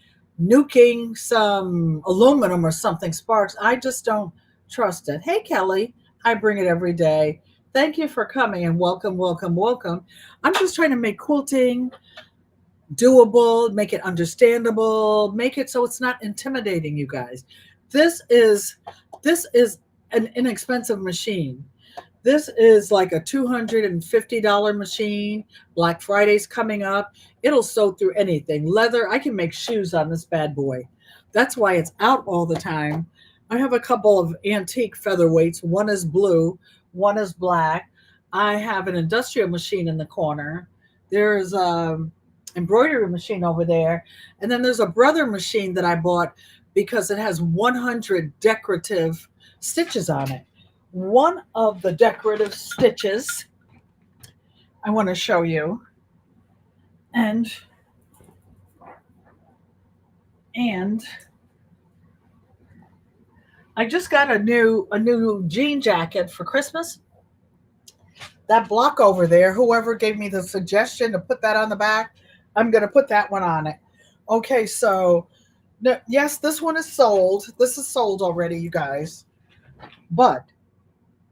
nuking some aluminum or something, sparks. I just don't trust it. Hey, Kelly, I bring it every day. Thank you for coming and welcome, welcome, welcome. I'm just trying to make quilting doable, make it understandable, make it so it's not intimidating, you guys. This is an inexpensive machine. This is like a $250 machine. Black Friday's coming up. It'll sew through anything. Leather, I can make shoes on this bad boy. That's why it's out all the time. I have a couple of antique featherweights. One is blue, one is black. I have an industrial machine in the corner. There's a embroidery machine over there, and then there's a brother machine that I bought because it has 100 decorative stitches on it. One of the decorative stitches I want to show you, and and I just got a new jean jacket for Christmas. That block over there, whoever gave me the suggestion to put that on the back, I'm going to put that one on it. Okay, so no, yes, this one is sold. This is sold already, you guys. But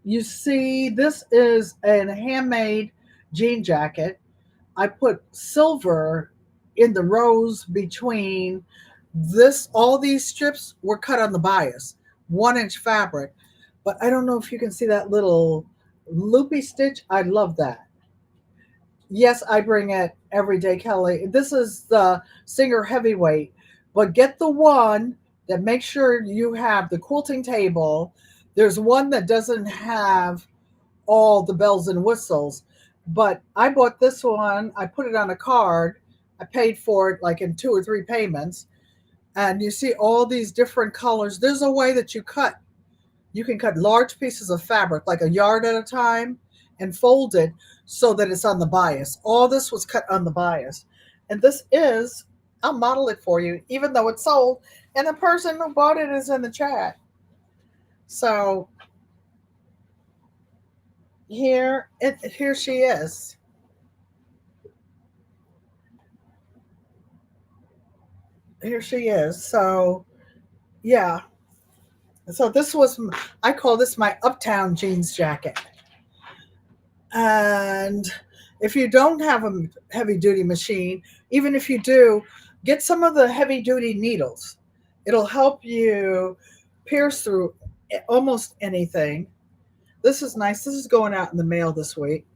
you see, this is a handmade jean jacket. I put silver in the rows between this. All these strips were cut on the bias, 1 inch fabric. But I don't know if you can see that little loopy stitch. I love that. Yes, I bring it every day, Kelly. This is the Singer Heavyweight, but get the one that makes sure you have the quilting table. There's one that doesn't have all the bells and whistles, but I bought this one. I put it on a card. I paid for it like in 2 or 3 payments. And you see all these different colors. There's a way that you can cut large pieces of fabric, like a yard at a time, and fold it so that it's on the bias. All this was cut on the bias. And this is, I'll model it for you, even though it's sold. And the person who bought it is in the chat. So here she is. Here she is. So, yeah. So this was, I call this my Uptown jeans jacket. And if you don't have a heavy duty machine, even if you do, get some of the heavy duty needles. It'll help you pierce through almost anything. This is nice. This is going out in the mail this week.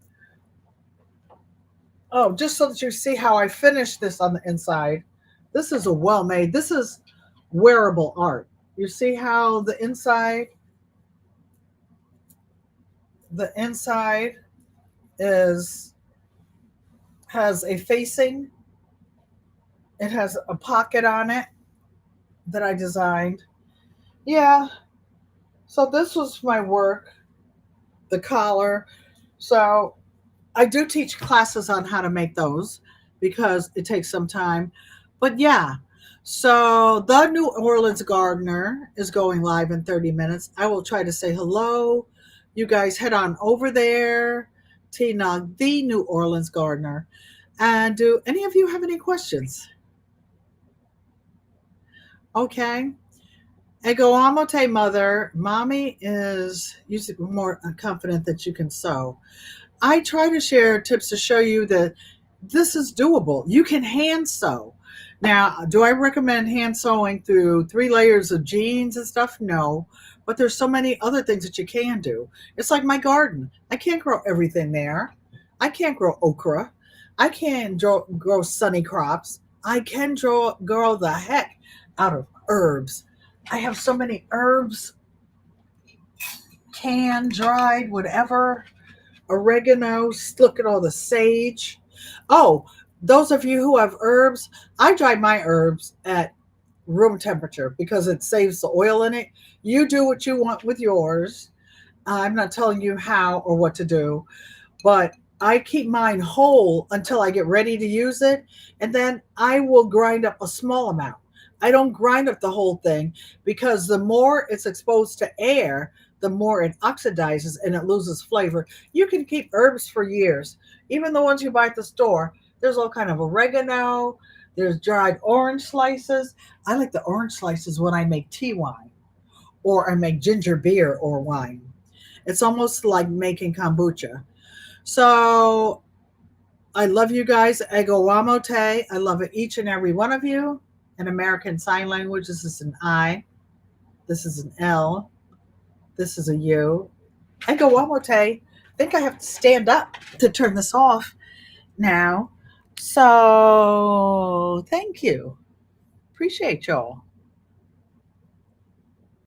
Oh, just so that you see how I finished this on the inside. This is a well made, this is wearable art. You see how the inside is has a facing. It has a pocket on it that I designed. Yeah. So this was my work, the collar. So I do teach classes on how to make those because it takes some time. But yeah. So the New Orleans Gardener is going live in 30 minutes. I will try to say hello. You guys head on over there. Tina, the New Orleans Gardener. And do any of you have any questions? Okay. Ego amote, mother. Mommy is usually more confident that you can sew. I try to share tips to show you that this is doable. You can hand sew. Now, do I recommend hand sewing through 3 layers of jeans and stuff? No. But there's so many other things that you can do. It's like my garden. I can't grow everything there. I can't grow okra. I can't grow sunny crops. I can grow the heck out of herbs. I have so many herbs, canned, dried, whatever. Oregano, look at all the sage. Oh, those of you who have herbs, I dry my herbs at room temperature because it saves the oil in it. You do what you want with yours. I'm not telling you how or what to do, but I keep mine whole until I get ready to use it, and then I will grind up a small amount. I don't grind up the whole thing because the more it's exposed to air, the more it oxidizes and it loses flavor. You can keep herbs for years, even the ones you buy at the store. There's all kind of oregano. There's dried orange slices. I like the orange slices when I make tea wine or I make ginger beer or wine. It's almost like making kombucha. So I love you guys. Ego wamote. I love it, each and every one of you. In American Sign Language, this is an I. This is an L. This is a U. Ego wamote. I think I have to stand up to turn this off now. So thank you. Appreciate y'all.